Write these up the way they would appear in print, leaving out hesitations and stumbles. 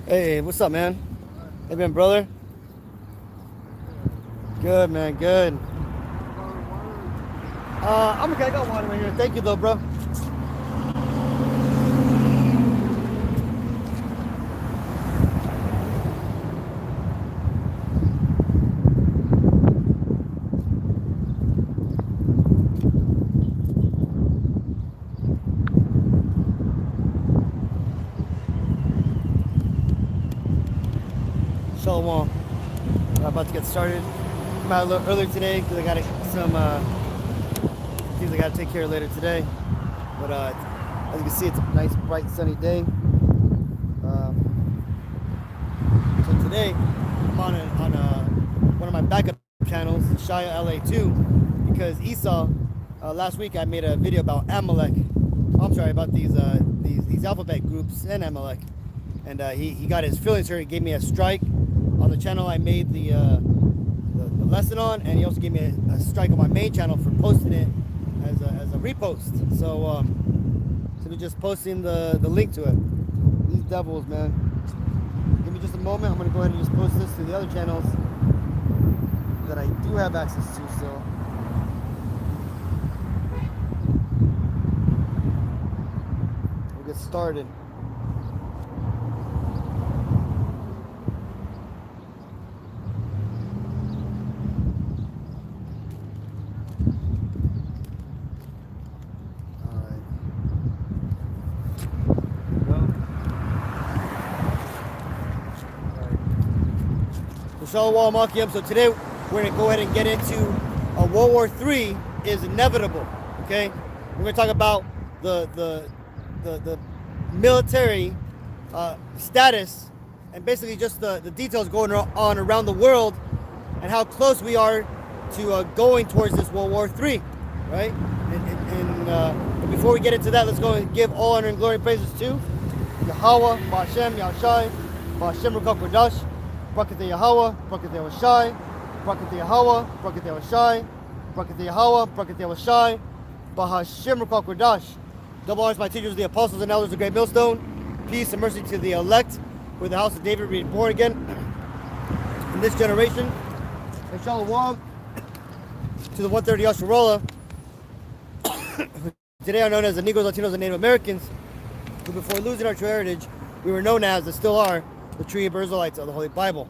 Hey, what's up, man? Hey, man, brother. Good, man. Good. I'm okay. I got water right here. Thank you, though, bro. Shalom. I'm about to get started. I'm out a little earlier today because I got some things I got to take care of later today. But as you can see, it's a nice, bright, sunny day. So today, I'm on one of my backup channels, Shia LA2, because Esau, last week I made a video about Amalek. I'm sorry, about these alphabet groups and Amalek. And he got his feelings hurt. He gave me a strike on the channel I made the lesson on, and he also gave me a strike on my main channel for posting it as a repost. So we're just posting the link to it. These devils, man. Give me just a moment. I'm gonna go ahead and just post this to the other channels that I do have access to still. We'll get started. Shalom Akim. So today we're going to go ahead and get into World War III is inevitable. Okay, we're going to talk about the military status and basically just the details going on around the world and how close we are to going towards this World War III, right? And before we get into that, let's go and give all honor and glory and praises to Yahawah, Ba'ashem, Yahawashi, Ba'ashem Rukah Qadash. Barak Yahawah, Barak Yahawashi, Barak Yahawah, Barak Yahawashi, Barak Yahawah, Barak Yahawashi, Bahashem Rukah Qadash. Double honors my teachers, the apostles and elders of Great Millstone. Peace and mercy to the elect, where the house of David being born again in this generation. And shalom to the 130 Yasharallah, today are known as the Negroes, Latinos, and Native Americans, who before losing our true heritage, we were known as, and still are, the tree of Israelites of the Holy Bible.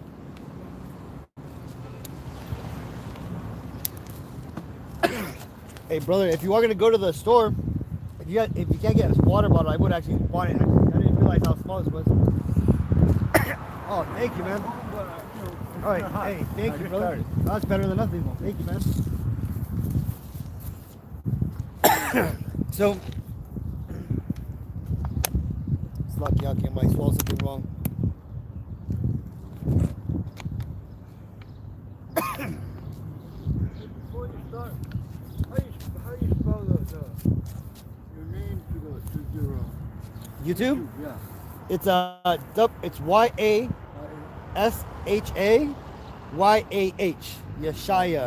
Hey, brother, if you are going to go to the store, if you can't get a water bottle, I would actually bought it. I didn't realize how small this was. Oh, thank you, man. All right, hey, thank you, brother. Oh, that's better than nothing. Thank you, man. So, it's lucky I might swallow something wrong. Before you start, how you spell your name to your YouTube? Yeah. It's YASHAYAH. Yeshaya.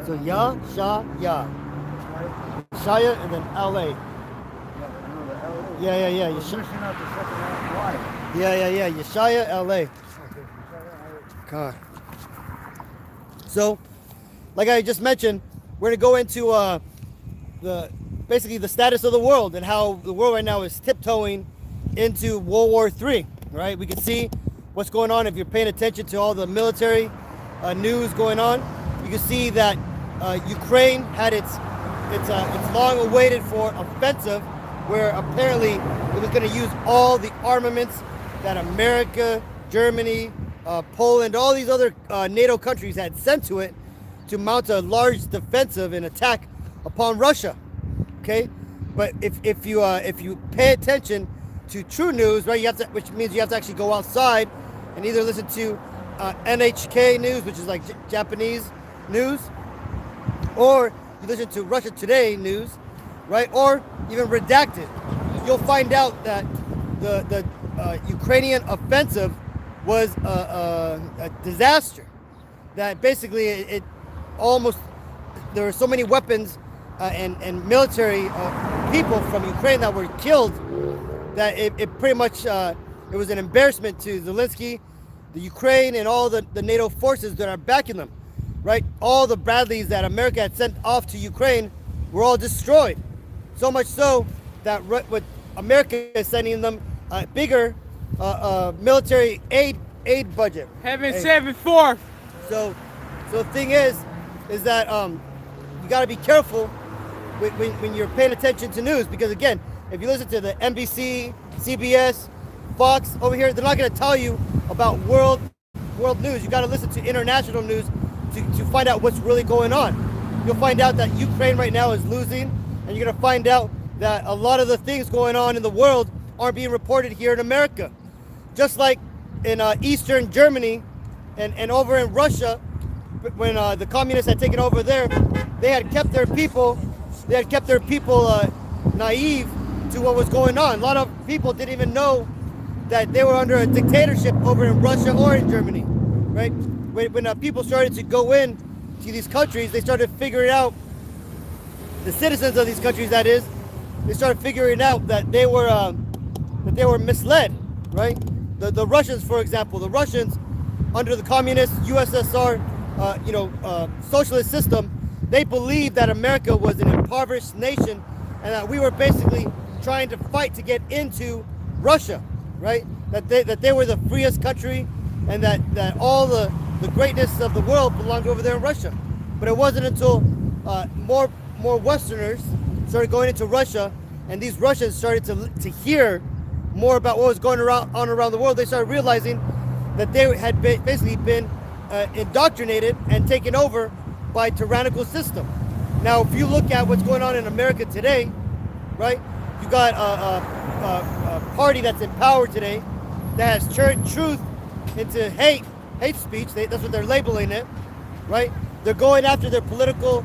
So Yashaya. Yeshaya and then LA. Yeah. You're missing out the second Y. Yeah. Yeshaya LA. God. So, like I just mentioned, we're gonna go into basically the status of the world and how the world right now is tiptoeing into World War III. Right? We can see what's going on if you're paying attention to all the military news going on. You can see that Ukraine had its long-awaited for offensive, where apparently it was going to use all the armaments that America, Germany, Poland, all these other NATO countries had sent to it to mount a large defensive and attack upon Russia. Okay, but if you pay attention to true news, right, which means you have to actually go outside and either listen to NHK news, which is like Japanese news, or you listen to Russia Today news, right, or even redacted. You'll find out that the Ukrainian offensive was a disaster. That basically it almost, there were so many weapons and military people from Ukraine that were killed that it pretty much It was an embarrassment to Zelensky, the Ukraine, and all the NATO forces that are backing them, right? All the Bradleys that America had sent off to Ukraine were all destroyed. So much so that what America is sending them a bigger military aid budget. Heaven 7-4. So the thing is that you got to be careful when you're paying attention to news, because again, if you listen to the NBC, CBS, Fox over here, they're not going to tell you about world news. You got to listen to international news to find out what's really going on. You'll find out that Ukraine right now is losing, and you're going to find out that a lot of the things going on in the world aren't being reported here in America. Just like in Eastern Germany and over in Russia, when the communists had taken over there, they had kept their people naive to what was going on. A lot of people didn't even know that they were under a dictatorship over in Russia or in Germany, right? When people started to go in to these countries, they started figuring out, the citizens of these countries, that is, they started figuring out that they were misled, right? The Russians, for example, the Russians under the communist USSR, socialist system, they believed that America was an impoverished nation and that we were basically trying to fight to get into Russia, right? That they were the freest country and that all the greatness of the world belonged over there in Russia. But it wasn't until more Westerners started going into Russia, and these Russians started to hear more about what was going on around the world. They started realizing that they had basically been indoctrinated and taken over by a tyrannical system. Now, if you look at what's going on in America today, right? You got a party that's in power today that has turned truth into hate speech. That's what they're labeling it, right? They're going after their political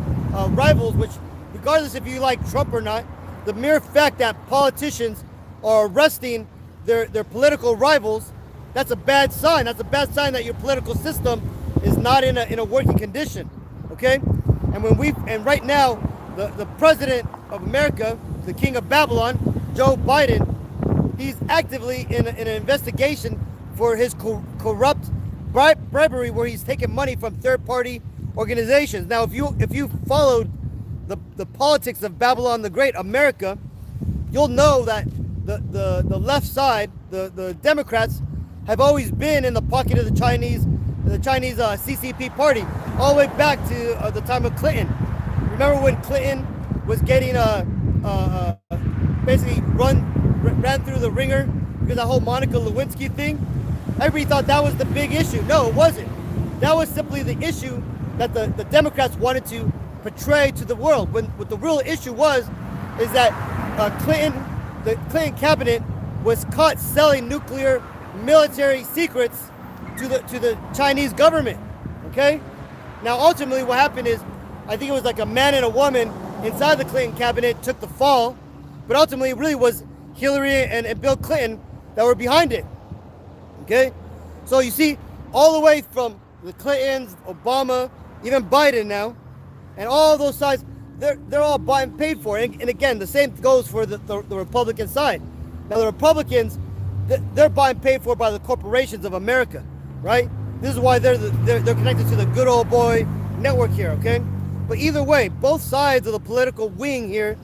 rivals, which, regardless if you like Trump or not, the mere fact that politicians are arresting their political rivals, that's a bad sign. That's a bad sign that your political system is not in a working condition. Okay? And right now, the president of America, the king of Babylon, Joe Biden, he's actively in an investigation for his corrupt bribery, where he's taking money from third-party organizations. Now, if you followed the politics of Babylon the Great, America, you'll know that the left side, the Democrats, have always been in the pocket of the Chinese CCP party, all the way back to the time of Clinton. Remember when Clinton was getting basically ran through the ringer because that whole Monica Lewinsky thing? Everybody thought that was the big issue. No, it wasn't. That was simply the issue that the Democrats wanted to portray to the world. When what the real issue is that the Clinton cabinet was caught selling nuclear military secrets to the Chinese government. Okay? Now, ultimately, what happened is, I think it was like a man and a woman inside the Clinton cabinet took the fall, but ultimately, it really was Hillary and Bill Clinton that were behind it. Okay? So you see, all the way from the Clintons, Obama, even Biden now, and all those sides, they're all bought and paid for. And again, the same goes for the Republican side. Now, the Republicans, they're bought and paid for by the corporations of America, right? This is why they're connected to the good old boy network here, okay? But either way, both sides of the political wing here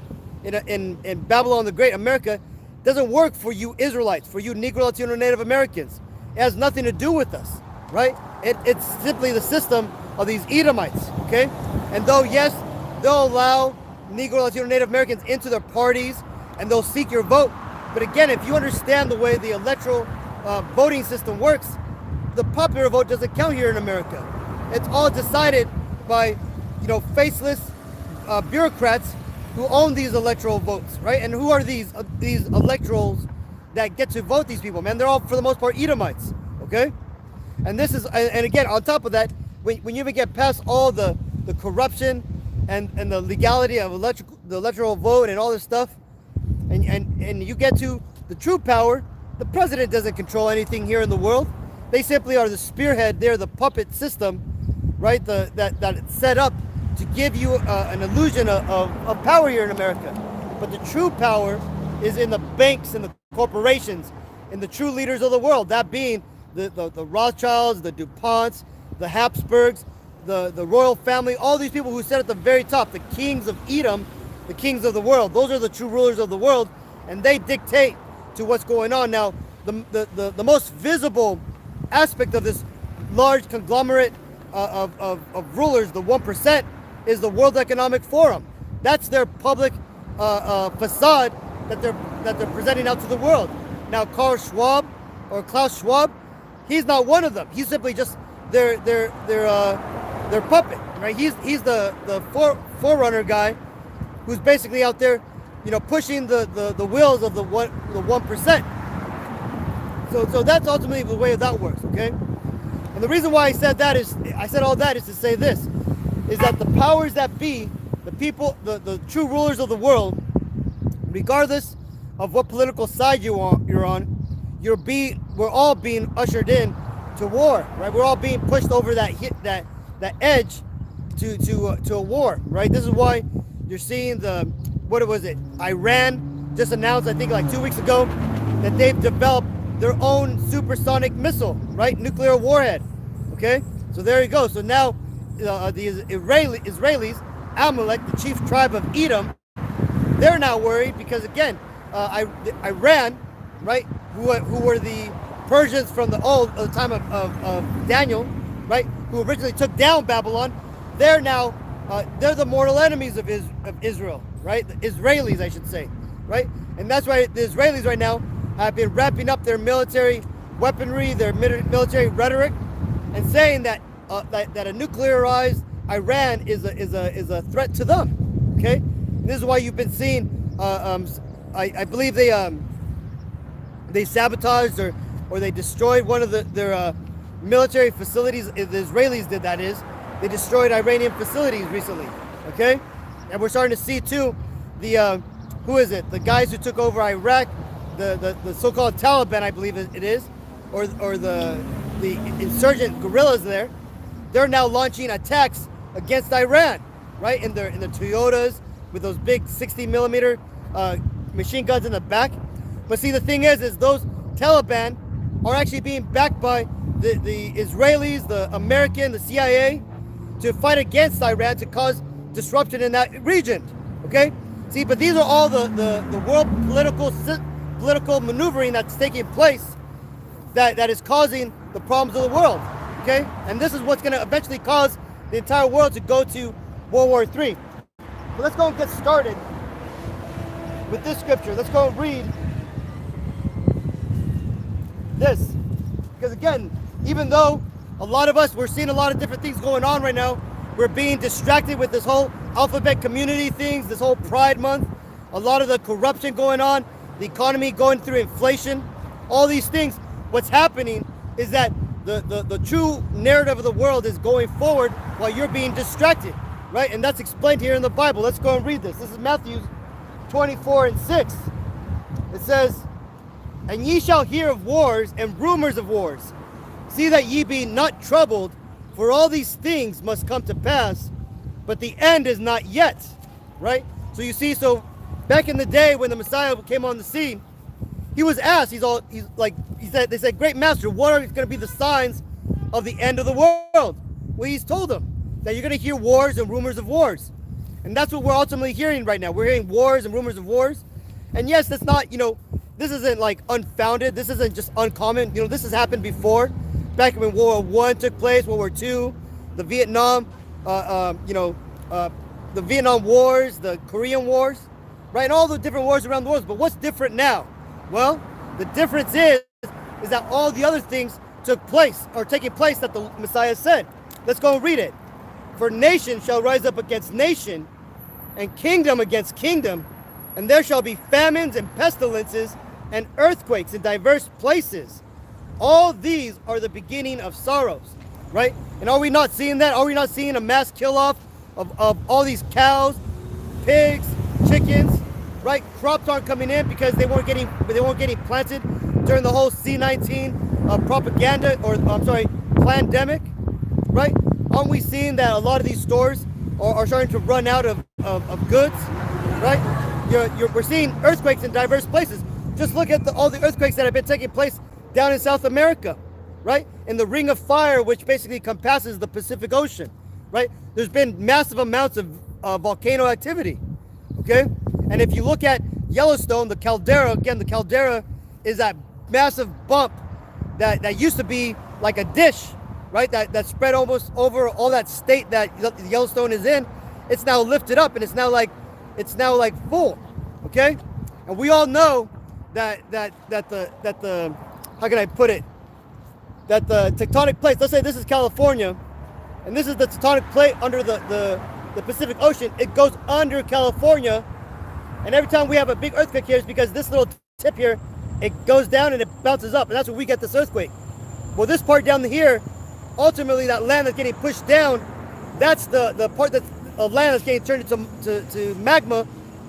in Babylon the Great, America, doesn't work for you Israelites, for you Negro, Latino, Native Americans. It has nothing to do with us, right? It's simply the system of these Edomites, okay? And though, yes, they'll allow Negro, Latino, Native Americans into their parties and they'll seek your vote. But again, if you understand the way the electoral voting system works, the popular vote doesn't count here in America. It's all decided by, faceless bureaucrats who own these electoral votes, right? And who are these electorals that get to vote these people, man? They're all, for the most part, Edomites, okay? And this is, and again, on top of that, when you even get past all the corruption and the legality of the electoral vote and all this stuff, and you get to the true power, the president doesn't control anything here in the world. They simply are the spearhead. They're the puppet system, right? That it's set up to give you an illusion of power here in America. But the true power is in the banks and the corporations and the true leaders of the world, that being the Rawchaas, the DuPonts, the Habsburgs, the royal family, all these people who sit at the very top, the kings of Edom, the kings of the world. Those are the true rulers of the world, and they dictate to what's going on. Now, the most visible aspect of this large conglomerate of rulers, the 1%, is the World Economic Forum. That's their public facade that they're presenting out to the world. Now, Klaus Schwab, he's not one of them. He's simply just their puppet, right? He's the forerunner guy who's basically out there, pushing the wheels of the 1%. So that's ultimately the way that works, okay? And the reason why I said all that is to say this, is that the powers that be, the people, the true rulers of the world, regardless of what political side you're on, we're all being ushered in to war, right? We're all being pushed over that edge to a war, right? This is why you're seeing Iran just announced, I think like 2 weeks ago, that they've developed their own supersonic missile, right? Nuclear warhead, okay? So there you go. So now the Israelis, Amalek, the chief tribe of Edom, they're now worried because, again, Iran, right, who were the Persians from the time of Daniel, right, who originally took down Babylon, they're now, they're the mortal enemies of Israel, right? The Israelis, I should say, right? And that's why the Israelis right now have been ramping up their military weaponry, their military rhetoric, and saying that that a nuclearized Iran is a threat to them. Okay, and this is why you've been seeing. I believe they sabotaged or they destroyed one of their military facilities. The Israelis did, that is. They destroyed Iranian facilities recently. Okay, and we're starting to see too who is it? The guys who took over Iraq. The so-called Taliban, I believe it is, or the insurgent guerrillas there, they're now launching attacks against Iran, right? In their Toyotas with those big 60 millimeter machine guns in the back. But see, the thing is those Taliban are actually being backed by the Israelis, the American, the CIA, to fight against Iran to cause disruption in that region. Okay? See, but these are all the world political maneuvering that's taking place that is causing the problems of the world, okay? And this is what's going to eventually cause the entire world to go to World War III. So let's go and get started with this scripture. Let's go and read this. Because again, even though a lot of us, we're seeing a lot of different things going on right now, we're being distracted with this whole alphabet community things, this whole Pride Month, a lot of the corruption going on, the economy going through inflation, all these things. What's happening is that the true narrative of the world is going forward while you're being distracted, right? And that's explained here in the Bible. Let's go and read this. This is Matthew 24:6. It says, "And ye shall hear of wars and rumors of wars. See that ye be not troubled, for all these things must come to pass, but the end is not yet," right? So you see, back in the day when the Messiah came on the scene, he was asked, they said, "Great Master, what are going to be the signs of the end of the world?" Well, he's told them that you're going to hear wars and rumors of wars. And that's what we're ultimately hearing right now. We're hearing wars and rumors of wars. And yes, that's not, this isn't like unfounded. This isn't just uncommon. This has happened before. Back when World War I took place, World War II, the Vietnam, the Vietnam Wars, the Korean Wars, right? And all the different wars around the world. But what's different now? Well, the difference is that all the other things are taking place that the Messiah said. Let's go and read it. "For nation shall rise up against nation, and kingdom against kingdom, and there shall be famines and pestilences and earthquakes in diverse places. All these are the beginning of sorrows," right? And are we not seeing that? Are we not seeing a mass kill-off of all these cows, pigs, chickens, right? Crops aren't coming in because they weren't getting planted during the whole C-19 propaganda, pandemic, right? Aren't we seeing that a lot of these stores are starting to run out of goods, right? We're seeing earthquakes in diverse places. Just look at all the earthquakes that have been taking place down in South America, right? In the Ring of Fire, which basically encompasses the Pacific Ocean, right? There's been massive amounts of volcano activity, okay? And if you look at Yellowstone, the caldera, again, the caldera is that massive bump that used to be like a dish, right? That spread almost over all that state that Yellowstone is in. It's now lifted up and it's now like full, okay? And we all know that the how can I put it? That the tectonic plates, let's say this is California, and this is the tectonic plate under the Pacific Ocean. It goes under California, and every time we have a big earthquake here, it's because this little tip here, it goes down and it bounces up, and that's when we get this earthquake. Well, this part down here, ultimately that land that's getting pushed down, that's the part that's of land that's getting turned into magma,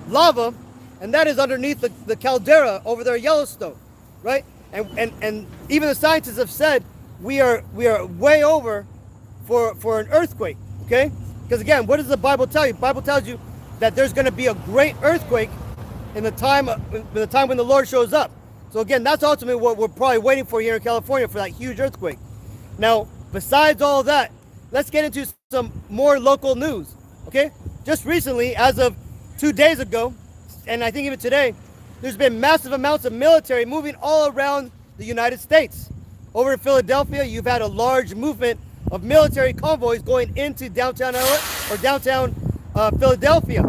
lava, and that is underneath the caldera over there, Yellowstone, right? And even the scientists have said we are way over for an earthquake, okay? Because again, what does the Bible tell you? The Bible tells you that there's going to be a great earthquake in the time when the Lord shows up. So again, that's ultimately what we're probably waiting for here in California, for that huge earthquake. Now, besides all that, let's get into some more local news, okay? Just recently, as of 2 days ago, and I think even today, there's been massive amounts of military moving all around the United States. Over in Philadelphia, you've had a large movement of military convoys going into downtown LA or downtown Philadelphia.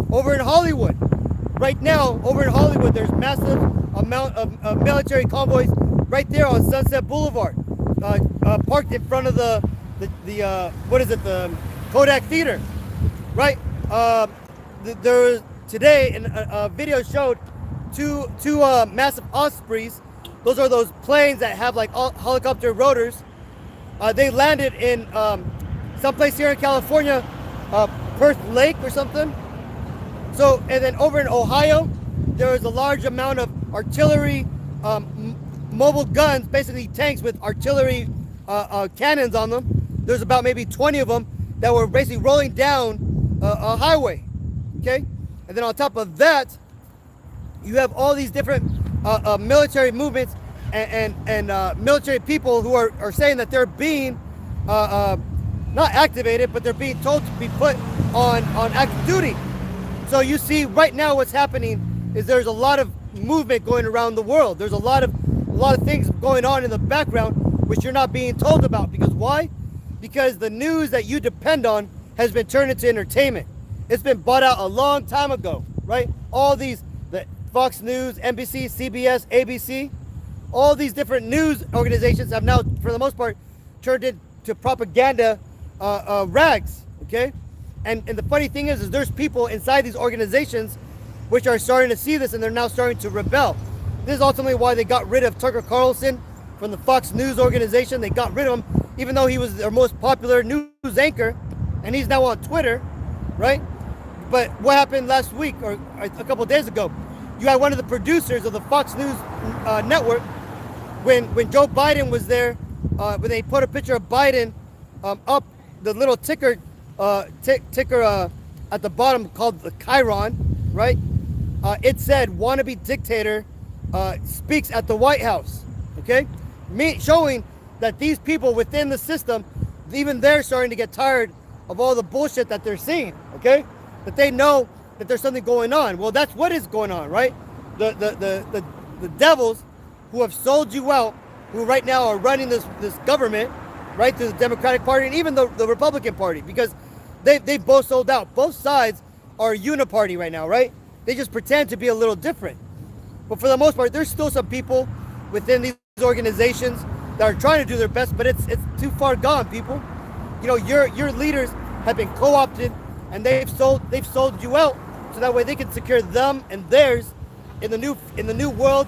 Over in Hollywood, right now, over in Hollywood, there's massive amount of military convoys right there on Sunset Boulevard, parked in front of the what is it, the Kodak Theater, right? Today, a video showed two massive Ospreys. Those are those planes that have like helicopter rotors. They landed in someplace here in California, Perth Lake or something. So, and then over in Ohio, there is a large amount of artillery, mobile guns, basically tanks with artillery cannons on them. There's about maybe 20 of them that were basically rolling down a highway, okay? And then on top of that, you have all these different military movements and military people who are saying that they're being not activated, but they're being told to be put on active duty. So you see right now what's happening is there's a lot of movement going around the world. There's a lot of things going on in the background which you're not being told about. Because why? Because the news that you depend on has been turned into entertainment. It's been bought out a long time ago, right? All these, the Fox News, NBC, CBS, ABC, all these different news organizations have now, for the most part, turned into propaganda rags, okay? And the funny thing is there's people inside these organizations which are starting to see this, and they're now starting to rebel. This is ultimately why they got rid of Tucker Carlson from the Fox News organization. They got rid of him, even though he was their most popular news anchor, and he's now on Twitter, right? But what happened last week or a couple of days ago? You had one of the producers of the Fox News network, when Joe Biden was there, when they put a picture of Biden up the little ticker at the bottom called the Chiron, right? It said wannabe dictator speaks at the White House, okay? Showing that these people within the system, even they're starting to get tired of all the bullshit that they're seeing, okay? That they know that there's something going on. Well, that's what is going on, right? The devils who have sold you out, who right now are running this government, right, through the Democratic Party and even the Republican Party, because they both sold out. Both sides are a uniparty right now, right? They just pretend to be a little different. But for the most part, there's still some people within these organizations that are trying to do their best, but it's too far gone, people. You know, your leaders have been co-opted, and they've sold you out, so that way they can secure them and theirs in the new world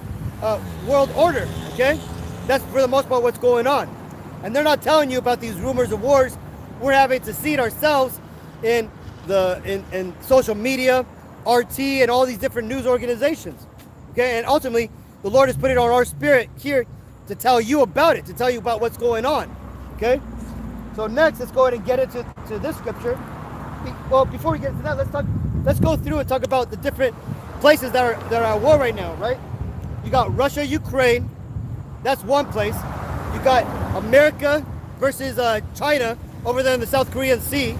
order. Okay, that's for the most part what's going on, and they're not telling you about these rumors of wars. We're having to see it ourselves in social media, RT, and all these different news organizations. Okay, and ultimately, the Lord has put it on our spirit here to tell you about it, to tell you about what's going on. Okay, so next, let's go ahead and get into this scripture. Well, before we get into that, let's go through and talk about the different places that are at war right now, right? You got Russia, Ukraine. That's one place. You got America versus China over there in the South Korean Sea.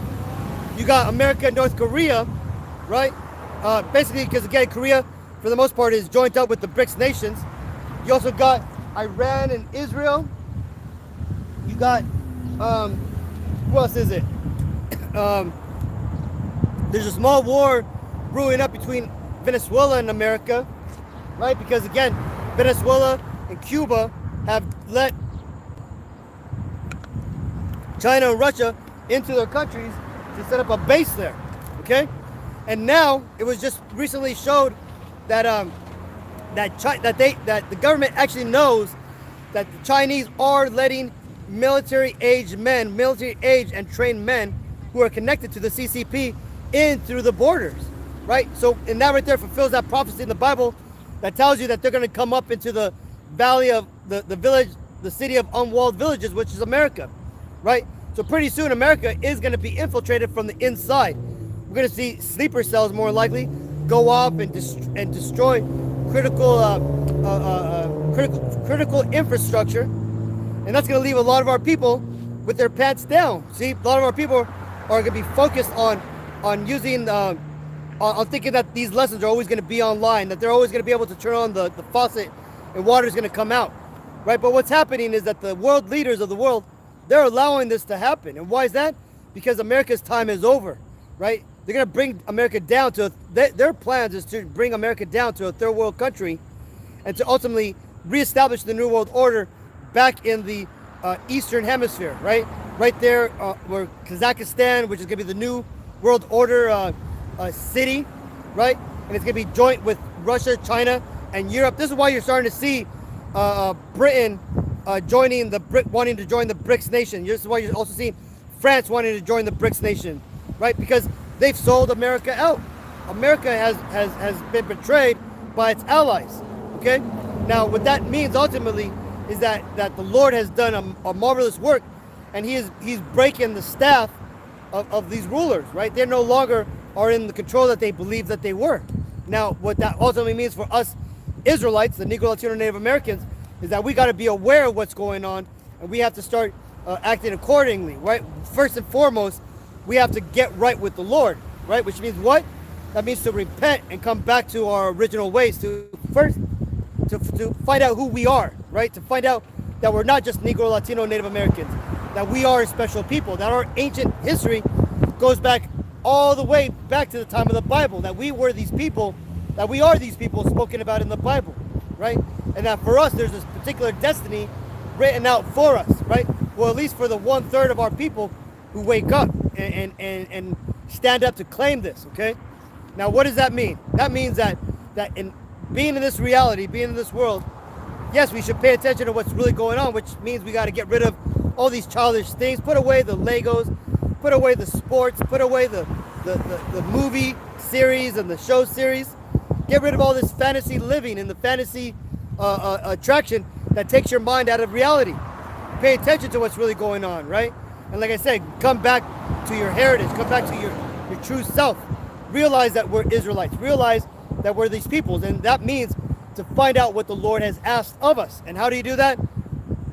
You got America and North Korea, right? Basically, because again, Korea, for the most part, is joined up with the BRICS nations. You also got Iran and Israel. You got, who else is it? There's a small war brewing up between Venezuela and America, right? Because again, Venezuela and Cuba have let China and Russia into their countries to set up a base there, okay? And now it was just recently showed that that the government actually knows that the Chinese are letting military age and trained men who are connected to the CCP in through the borders, right? So, and that right there fulfills that prophecy in the Bible that tells you that they're going to come up into the valley of the village, the city of unwalled villages, which is America, right? So pretty soon America is going to be infiltrated from the inside. We're going to see sleeper cells more likely go off and destroy critical infrastructure, and that's going to leave a lot of our people with their pants down. See, a lot of our people are going to be focused on using on thinking that these lessons are always going to be online, that they're always going to be able to turn on the faucet and water is going to come out, right? But what's happening is that the world leaders of the world, they're allowing this to happen. And why is that? Because America's time is over, right? They're going to bring America down to, their plans is to bring America down to a third world country and to ultimately reestablish the New World Order back in the Eastern Hemisphere, right? Right there where Kazakhstan, which is going to be the New World Order city, right? And it's going to be joint with Russia, China, and Europe. This is why you're starting to see Britain wanting to join the BRICS nation. This is why you're also seeing France wanting to join the BRICS nation, right? Because they've sold America out. America has been betrayed by its allies, okay? Now, what that means ultimately is that the Lord has done a marvelous work, and he's breaking the staff of these rulers, right? They no longer are in the control that they believe that they were. Now, what that ultimately means for us Israelites, the Negro, Latino, Native Americans, is that we got to be aware of what's going on, and we have to start acting accordingly, right? First and foremost, we have to get right with the Lord, right? Which means what? That means to repent and come back to our original ways, to find out who we are, right? To find out that we're not just Negro, Latino, Native Americans, that we are a special people, that our ancient history goes back all the way back to the time of the Bible, that we were these people, that we are these people spoken about in the Bible, right? And that for us, there's this particular destiny written out for us, right? Well, at least for the 1/3 of our people who wake up and stand up to claim this, okay? Now, what does that mean? That means that in being in this reality, being in this world, yes, we should pay attention to what's really going on, which means we got to get rid of all these childish things, put away the Legos, put away the sports, put away the movie series and the show series, get rid of all this fantasy living and the fantasy attraction that takes your mind out of reality. Pay attention to what's really going on, right? And like I said, come back to your heritage, come back to your true self. Realize that we're Israelites. Realize that we're these peoples, and that means to find out what the Lord has asked of us. And how do you do that?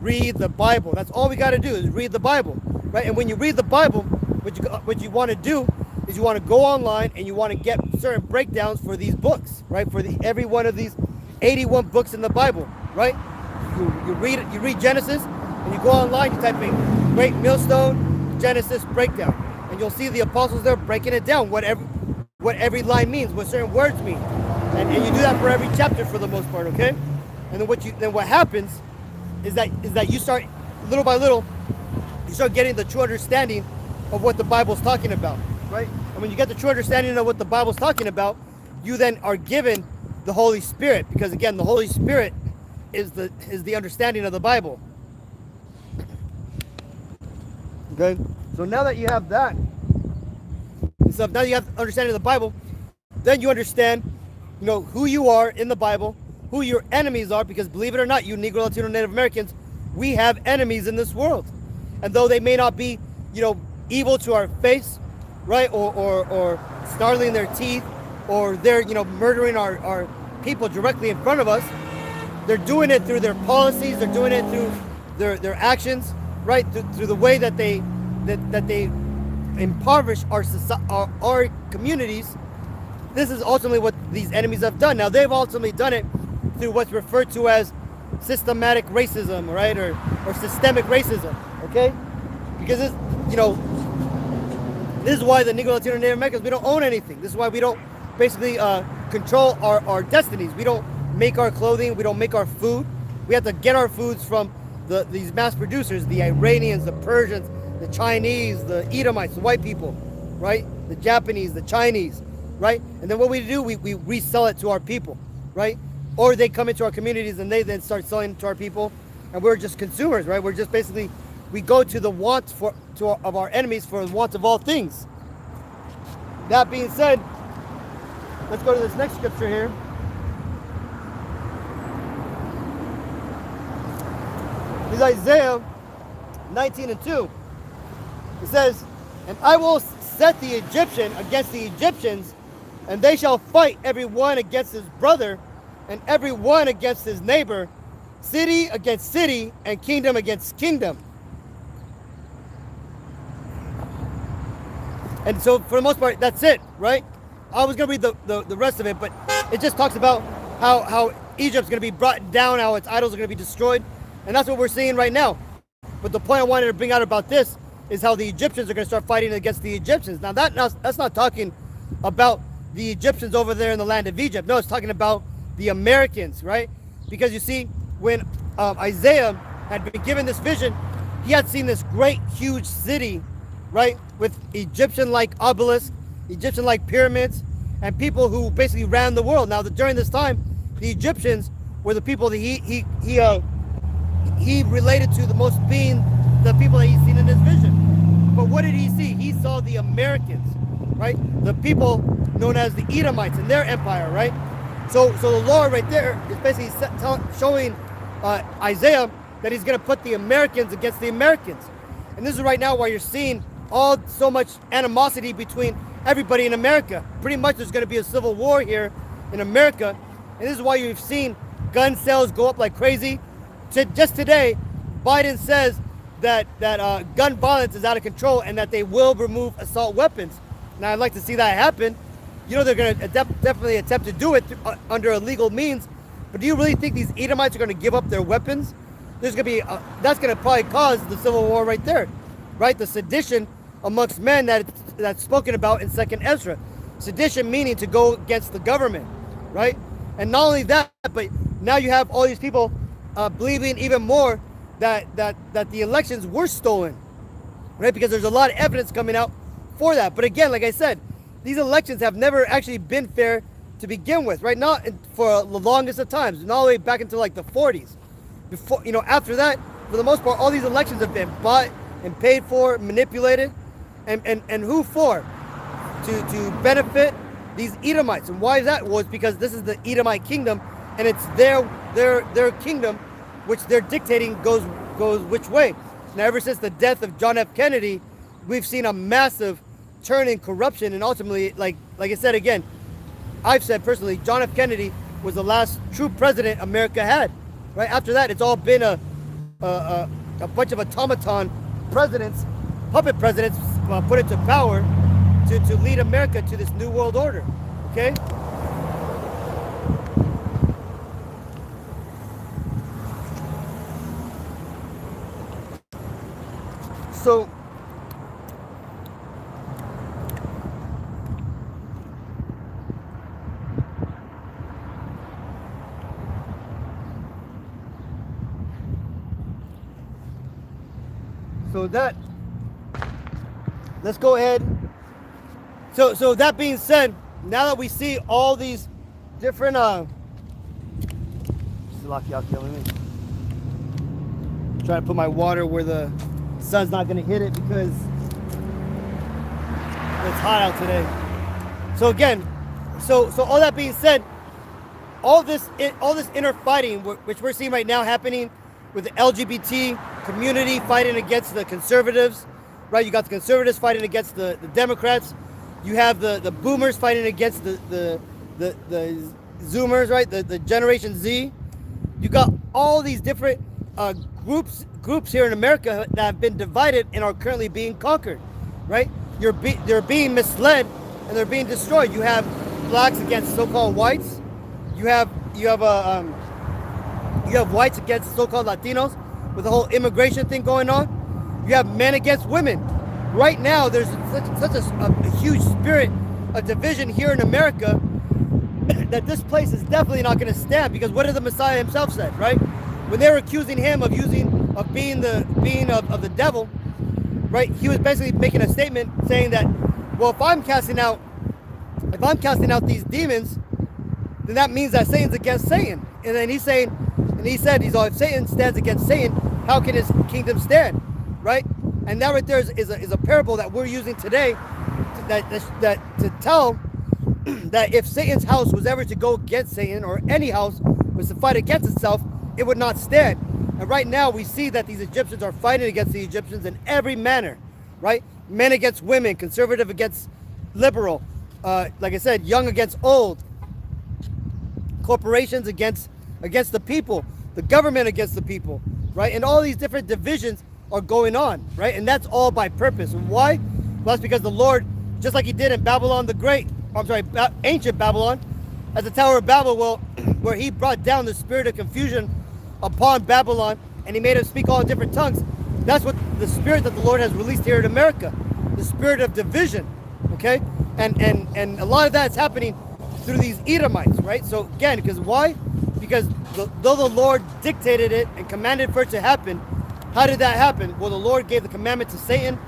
Read the Bible. That's all we got to do is read the Bible, right? And when you read the Bible, what you want to do is you want to go online and you want to get certain breakdowns for these books, right? For every one of these 81 books in the Bible, right? You read Genesis, and you go online, you type in Great Millstone Genesis breakdown, and you'll see the apostles there breaking it down, what every line means, what certain words mean, and you do that for every chapter for the most part, okay? And then what happens is that you start little by little, you start getting the true understanding of what the Bible's talking about, right? And when you get the true understanding of what the Bible's talking about, you then are given the Holy Spirit, because again, the Holy Spirit is the understanding of the Bible. Okay, so now that you have that, so now you have understanding of the Bible, then you understand, who you are in the Bible, who your enemies are, because believe it or not, you Negro, Latino, Native Americans, we have enemies in this world, and though they may not be, evil to our face, right, or snarling their teeth, or they're, murdering our people directly in front of us, they're doing it through their policies. They're doing it through their actions, right? Through the way that they impoverish our communities. This is ultimately what these enemies have done. Now, they've ultimately done it through what's referred to as systematic racism, right? Or systemic racism, okay? Because this, this is why the Negro, Latino, Native Americans, we don't own anything. This is why we don't basically control our destinies. We don't make our clothing. We don't make our food. We have to get our foods from these mass producers, the Iranians, the Persians, the Chinese, the Edomites, the white people, right? The Japanese, the Chinese, right? And then what we do, we resell it to our people, right? Or they come into our communities and they then start selling it to our people, and we're just consumers, right? We're just basically, we go to the wants of our enemies for the want of all things. That being said, let's go to this next scripture here. It's Isaiah 19:2. It says, "And I will set the Egyptian against the Egyptians, and they shall fight every one against his brother, and every one against his neighbor, city against city, and kingdom against kingdom." And so, for the most part, that's it, right? I was going to read the rest of it, but it just talks about how Egypt's going to be brought down, how its idols are going to be destroyed, and that's what we're seeing right now. But the point I wanted to bring out about this is how the Egyptians are going to start fighting against the Egyptians. Now, that's not talking about the Egyptians over there in the land of Egypt. No, it's talking about the Americans, right? Because you see, when Isaiah had been given this vision, he had seen this great, huge city, right, with Egyptian-like obelisks, Egyptian-like pyramids, and people who basically ran the world. Now, during this time, the Egyptians were the people that he related to the most, being the people that he's seen in his vision. But what did he see? He saw the Americans, right? The people known as the Edomites and their empire, right? So the Lord right there is basically showing Isaiah that he's going to put the Americans against the Americans. And this is right now why you're seeing so much animosity between everybody in America. Pretty much there's going to be a civil war here in America. And this is why you've seen gun sales go up like crazy. Just today, Biden says that gun violence is out of control and that they will remove assault weapons. Now, I'd like to see that happen. They're going to definitely attempt to do it under illegal means. But do you really think these Edomites are going to give up their weapons? That's going to probably cause the civil war right there, right? The sedition amongst men that's spoken about in 2nd Ezra. Sedition meaning to go against the government, right? And not only that, but now you have all these people believing even more that the elections were stolen, right? Because there's a lot of evidence coming out for that. But again, like I said, these elections have never actually been fair to begin with, right? Not for the longest of times, not all the way back into like the 40s. Before, after that, for the most part, all these elections have been bought and paid for, manipulated, and who for? To benefit these Edomites. And why is that? Well, it's because this is the Edomite kingdom, and it's their kingdom, which they're dictating goes which way. Now, ever since the death of John F. Kennedy, we've seen a massive turn in corruption, and ultimately, like I said again, I've said personally, John F. Kennedy was the last true president America had. Right after that, it's all been a bunch of automaton presidents, puppet presidents, put into power to lead America to this new world order. Okay. So let's go ahead. So that being said, now that we see all these different let me try to put my water where the sun's not going to hit it because it's hot out today. So again, so all that being said, all this inner fighting which we're seeing right now happening with the LGBT community fighting against the conservatives, right? You got the conservatives fighting against the Democrats. You have the boomers fighting against the Zoomers, right? The Generation Z. You got all these different groups here in America that have been divided and are currently being conquered, right? They're being misled and they're being destroyed. You have blacks against so-called whites. You have whites against so-called Latinos with the whole immigration thing going on. You have men against women. Right now, there's such a huge spirit of division here in America that this place is definitely not going to stand, because what did the Messiah himself said, right? When they were accusing him of being the devil, right? He was basically making a statement saying that, well, if I'm casting out these demons, then that means that Satan's against Satan. And then he said, if Satan stands against Satan, how can his kingdom stand, right? And that right there is a parable that we're using today to tell that if Satan's house was ever to go against Satan, or any house was to fight against itself, it would not stand. And right now we see that these Egyptians are fighting against the Egyptians in every manner, right? Men against women, conservative against liberal, like I said, young against old, corporations against the people, the government against the people, right? And all these different divisions are going on, right? And that's all by purpose. And why? Well, that's because the Lord, just like he did in Babylon the Great, ancient Babylon, at the Tower of Babel, where he brought down the spirit of confusion upon Babylon, and he made him speak all in different tongues. That's what the spirit that the Lord has released here in America, the spirit of division, okay? And a lot of that is happening through these Edomites, right? So again, because why? Because though the Lord dictated it and commanded for it to happen, how did that happen? Well, the Lord gave the commandment to Satan.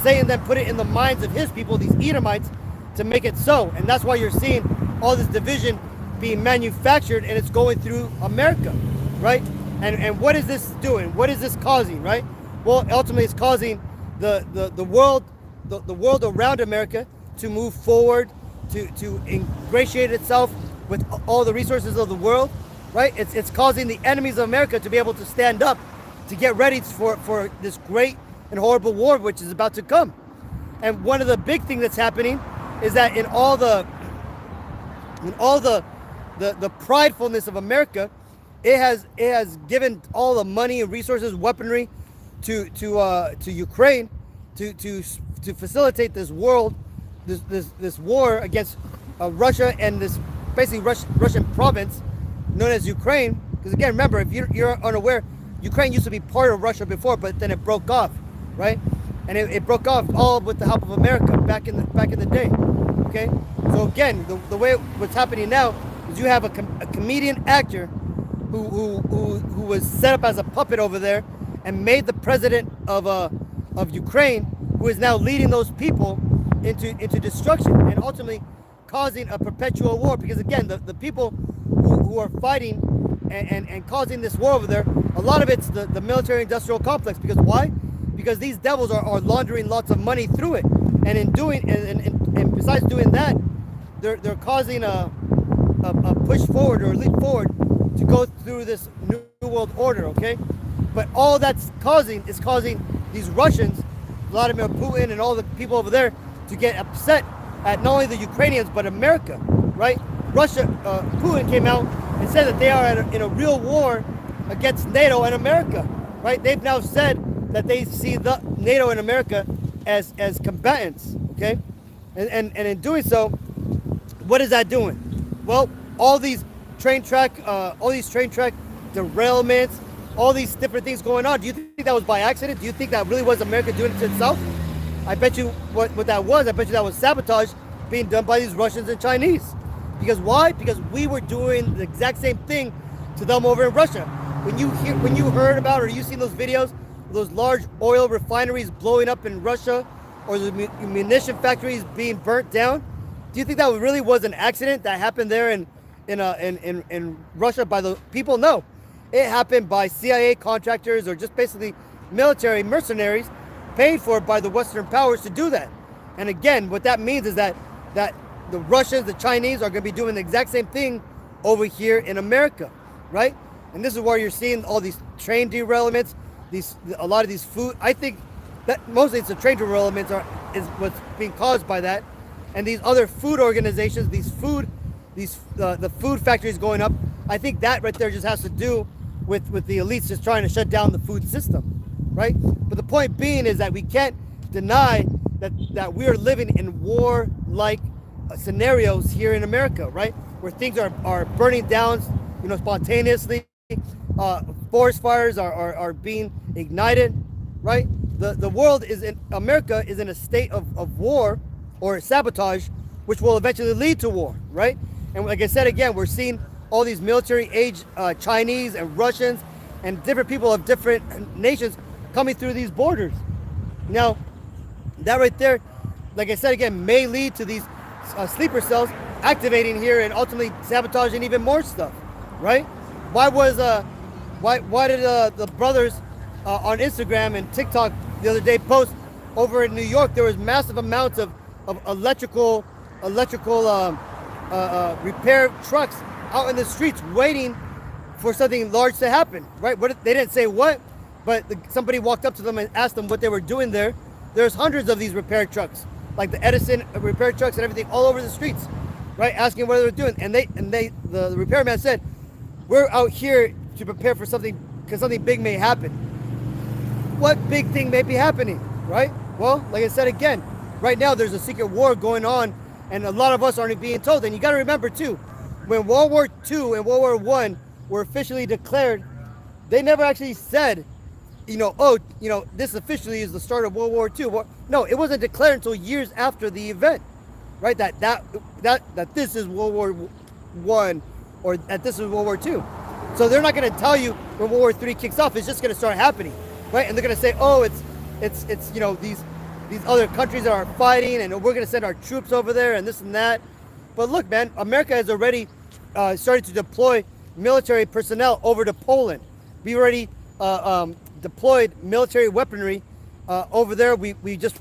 Satan then put it in the minds of his people, these Edomites, to make it so. And that's why you're seeing all this division being manufactured, and it's going through America, right? And what is this doing? What is this causing, right? Well, ultimately it's causing the world around America to move forward, to ingratiate itself with all the resources of the world, right? It's causing the enemies of America to be able to stand up, to get ready for this great and horrible war which is about to come. And one of the big things that's happening is that in all the pridefulness of America, it has given all the money and resources, weaponry to Ukraine to facilitate this war against Russia and this basically Russian province known as Ukraine. Because again, remember, if you're unaware, Ukraine used to be part of Russia before, but then it broke off, right? And it broke off all with the help of America back in the day. Okay, so again, the way what's happening now is you have a comedian actor who was set up as a puppet over there and made the president of Ukraine, who is now leading those people into destruction and ultimately causing a perpetual war. Because again, the people who are fighting and causing this war over there, a lot of it's the military industrial complex. Because why? Because these devils are laundering lots of money through it, and in doing and besides doing that, they're causing a push forward or a leap forward to go through this new world order. Okay, but all that's causing is causing these Russians, Vladimir Putin, and all the people over there to get upset at not only the Ukrainians but America, right? Putin came out and said that they are in a real war against NATO and America, right? They've now said that they see the NATO and America as combatants, okay? And in doing so, what is that doing? Well, all these train track derailments, all these different things going on. Do you think that was by accident? Do you think that really was America doing it to itself? I bet you what that was. I bet you that was sabotage being done by these Russians and Chinese. Because why? Because we were doing the exact same thing to them over in Russia. When you heard about or you seen those videos, those large oil refineries blowing up in Russia, or the munition factories being burnt down, do you think that really was an accident that happened there in Russia by the people? No, it happened by CIA contractors or just basically military mercenaries paid for by the Western powers to do that. And again, what that means is that the Russians, the Chinese are going to be doing the exact same thing over here in America, right? And this is where you're seeing all these train derailments, a lot of these food. I think that mostly it's the train derailments is what's being caused by that, and these other food organizations, the food factories going up. I think that right there just has to do with the elites just trying to shut down the food system, right? But the point being is that we can't deny that we are living in war-like scenarios here in America, right? Where things are burning down, spontaneously. Forest fires are being ignited, right? The world America is in a state of war or sabotage, which will eventually lead to war, right? And like I said again, we're seeing all these military-age Chinese and Russians and different people of different nations coming through these borders. Now, that right there, like I said again, may lead to these sleeper cells activating here and ultimately sabotaging even more stuff, right? Why did the brothers on Instagram and TikTok the other day post over in New York there was massive amounts of electrical repair trucks out in the streets waiting for something large to happen, right? They didn't say what, but somebody walked up to them and asked them what they were doing there. There's hundreds of these repair trucks, like the Edison repair trucks and everything all over the streets, right? Asking what they were doing. And the repairman said, we're out here to prepare for something, because something big may happen. What big thing may be happening, right? Well, like I said again, right now there's a secret war going on, and a lot of us aren't being told. And you got to remember too, when World War II and World War I were officially declared, they never actually said, this officially is the start of World War II. No, it wasn't declared until years after the event, right? That this is World War I, or that this is World War II. So they're not going to tell you when World War III kicks off. It's just going to start happening, right? And they're going to say, oh, it's these other countries that are fighting, and we're going to send our troops over there, and this and that. But look, man, America has already started to deploy military personnel over to Poland. We already deployed military weaponry over there. We just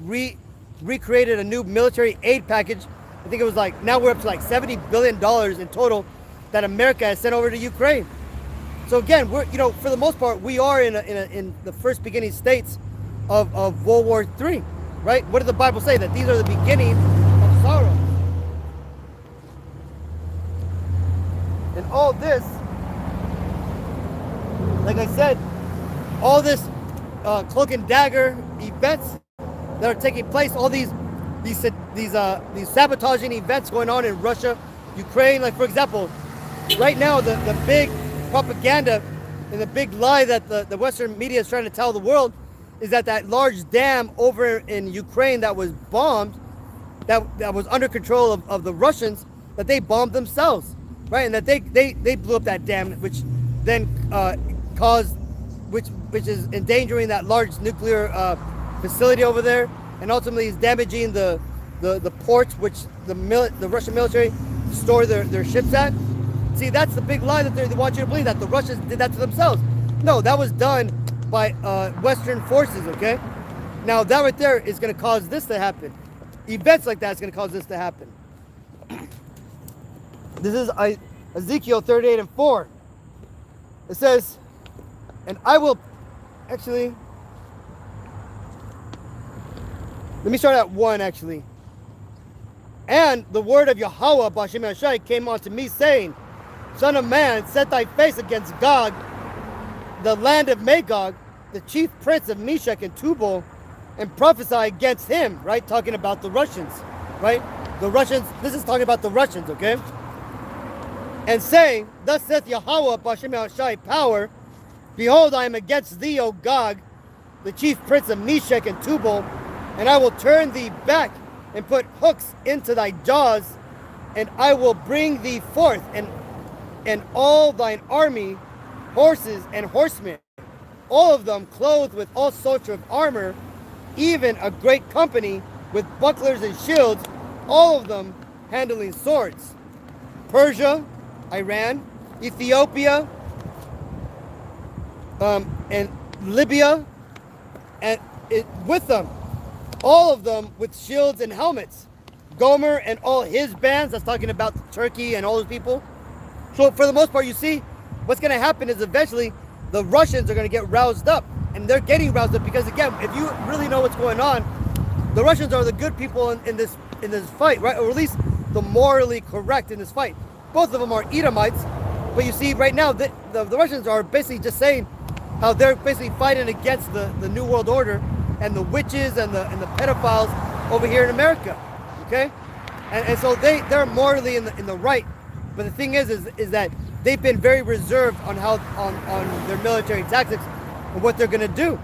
recreated a new military aid package. I think it was now we're up to $70 billion in total that America has sent over to Ukraine. So again, we're for the most part we are in the first beginning states of World War III, right? What did the Bible say? That these are the beginning of sorrow. And all this, like I said, all this cloak and dagger events that are taking place, all these sabotaging events going on in Russia, Ukraine. Like, for example, right now the big propaganda and the big lie that the Western media is trying to tell the world is that large dam over in Ukraine that was bombed, that was under control of the Russians, that they bombed themselves, right? And that they blew up that dam, which then caused, which is endangering that large nuclear facility over there, and ultimately is damaging the ports which the Russian military store their ships at. See, that's the big lie that they want you to believe, that the Russians did that to themselves. No, that was done by Western forces, okay? Now, that right there is going to cause this to happen. Events like that is going to cause this to happen. This is Ezekiel 38:4. It says, and I will, actually, let me start at 1, actually. And the word of Yahawah, B'Shem Yahshai, came unto me, saying, Son of man, set thy face against Gog, the land of Magog, the chief prince of Meshech and Tubal, and prophesy against him, right? Talking about the Russians, right? The Russians, this is talking about the Russians, okay? And saying, Thus saith Yahawah, B'Shem Yahshai, power, behold, I am against thee, O Gog, the chief prince of Meshech and Tubal, and I will turn thee back and put hooks into thy jaws, and I will bring thee forth, and all thine army, horses and horsemen, all of them clothed with all sorts of armor, even a great company with bucklers and shields, all of them handling swords. Persia, Iran, Ethiopia, and Libya, and with them, all of them with shields and helmets. Gomer and all his bands, that's talking about Turkey and all those people. So for the most part, you see, what's going to happen is eventually the Russians are going to get roused up. And they're getting roused up because, again, if you really know what's going on, the Russians are the good people in this fight, right? Or at least the morally correct in this fight. Both of them are Edomites. But you see, right now, the Russians are basically just saying how they're basically fighting against the New World Order and the witches and the pedophiles over here in America. Okay, and so they're morally in the right. But the thing is that they've been very reserved on how on their military tactics and what they're gonna do.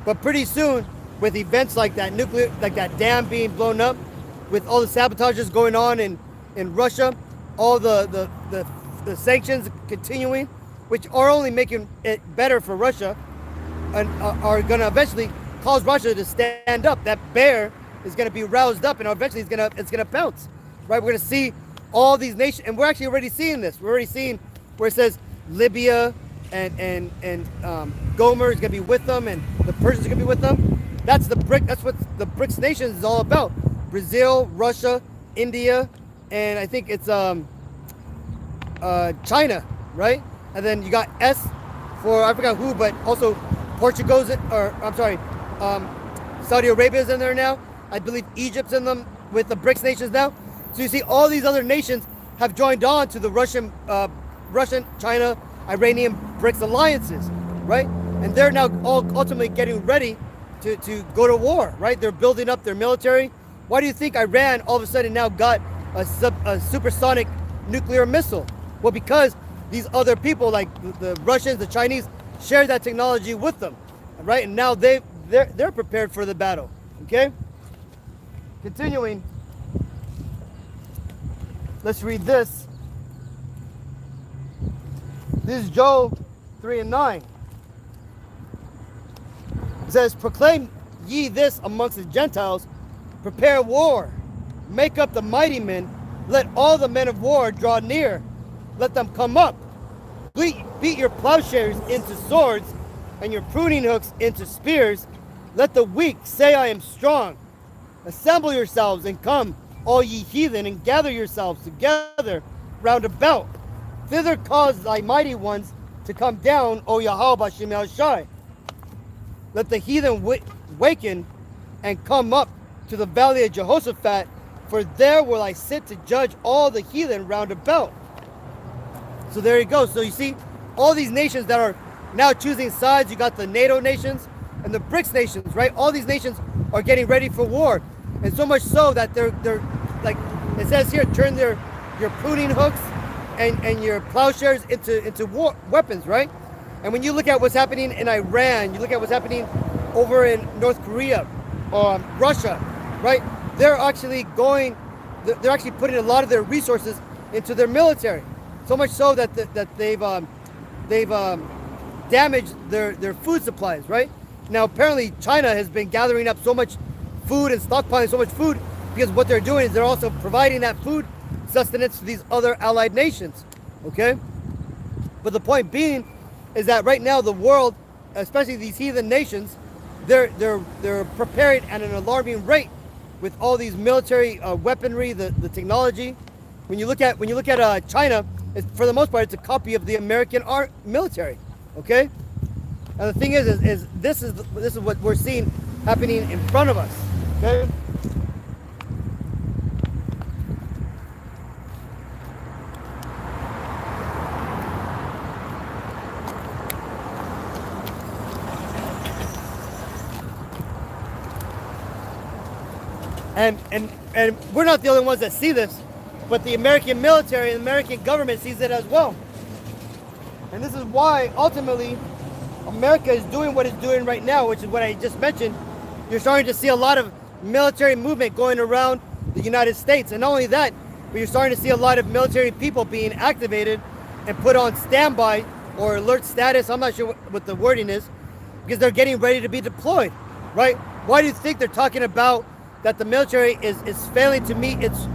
But pretty soon, with events like that that dam being blown up, with all the sabotages going on in Russia, all the sanctions continuing, which are only making it better for Russia, and are gonna eventually cause Russia to stand up. That bear is gonna be roused up, and eventually it's gonna pounce. Right? We're gonna see all these nations, and we're actually already seeing this. We're already seeing where it says Libya and Gomer is gonna be with them, and the Persians are gonna be with them. That's what the BRICS nations is all about. Brazil, Russia, India, and I think it's China, right? And then you got S for I forgot who, but also Portugal's Saudi Arabia's in there now. I believe Egypt's in them with the BRICS nations now. So you see all these other nations have joined on to the Russian, China, Iranian BRICS alliances, right? And they're now all ultimately getting ready to go to war, right? They're building up their military. Why do you think Iran all of a sudden now got a supersonic nuclear missile? Well, because these other people like the Russians, the Chinese, share that technology with them, right? And now they're prepared for the battle, okay? Continuing, let's read this. This is Joel 3:9. It says, proclaim ye this amongst the Gentiles, prepare war, make up the mighty men, let all the men of war draw near, let them come up. Beat your plowshares into swords and your pruning hooks into spears. Let the weak say, I am strong. Assemble yourselves and come, all ye heathen, and gather yourselves together round about. Thither cause thy mighty ones to come down, O Yahawah Shai. Let the heathen waken and come up to the valley of Jehoshaphat, for there will I sit to judge all the heathen round about. So there you go. So you see, all these nations that are now choosing sides, you got the NATO nations and the BRICS nations, right? All these nations are getting ready for war. And so much so that they're like, it says here, turn your pruning hooks and your plowshares into war weapons, right? And when you look at what's happening in Iran, you look at what's happening over in North Korea, Russia, right? They're actually putting a lot of their resources into their military. So much so that they've damaged their food supplies, right? Now apparently China has been gathering up so much food and stockpiling so much food because what they're doing is they're also providing that food sustenance to these other allied nations, okay? But the point being is that right now the world, especially these heathen nations, they're preparing at an alarming rate with all these military weaponry, the technology. When you look at China, for the most part, it's a copy of the American military, okay? And the thing is this is what we're seeing happening in front of us, okay? And we're not the only ones that see this, but the American military and the American government sees it as well. And this is why ultimately America is doing what it's doing right now, which is what I just mentioned. You're starting to see a lot of military movement going around the United States. And not only that, but you're starting to see a lot of military people being activated and put on standby or alert status. I'm not sure what the wording is, because they're getting ready to be deployed, right? Why do you think they're talking about that the military is failing to meet its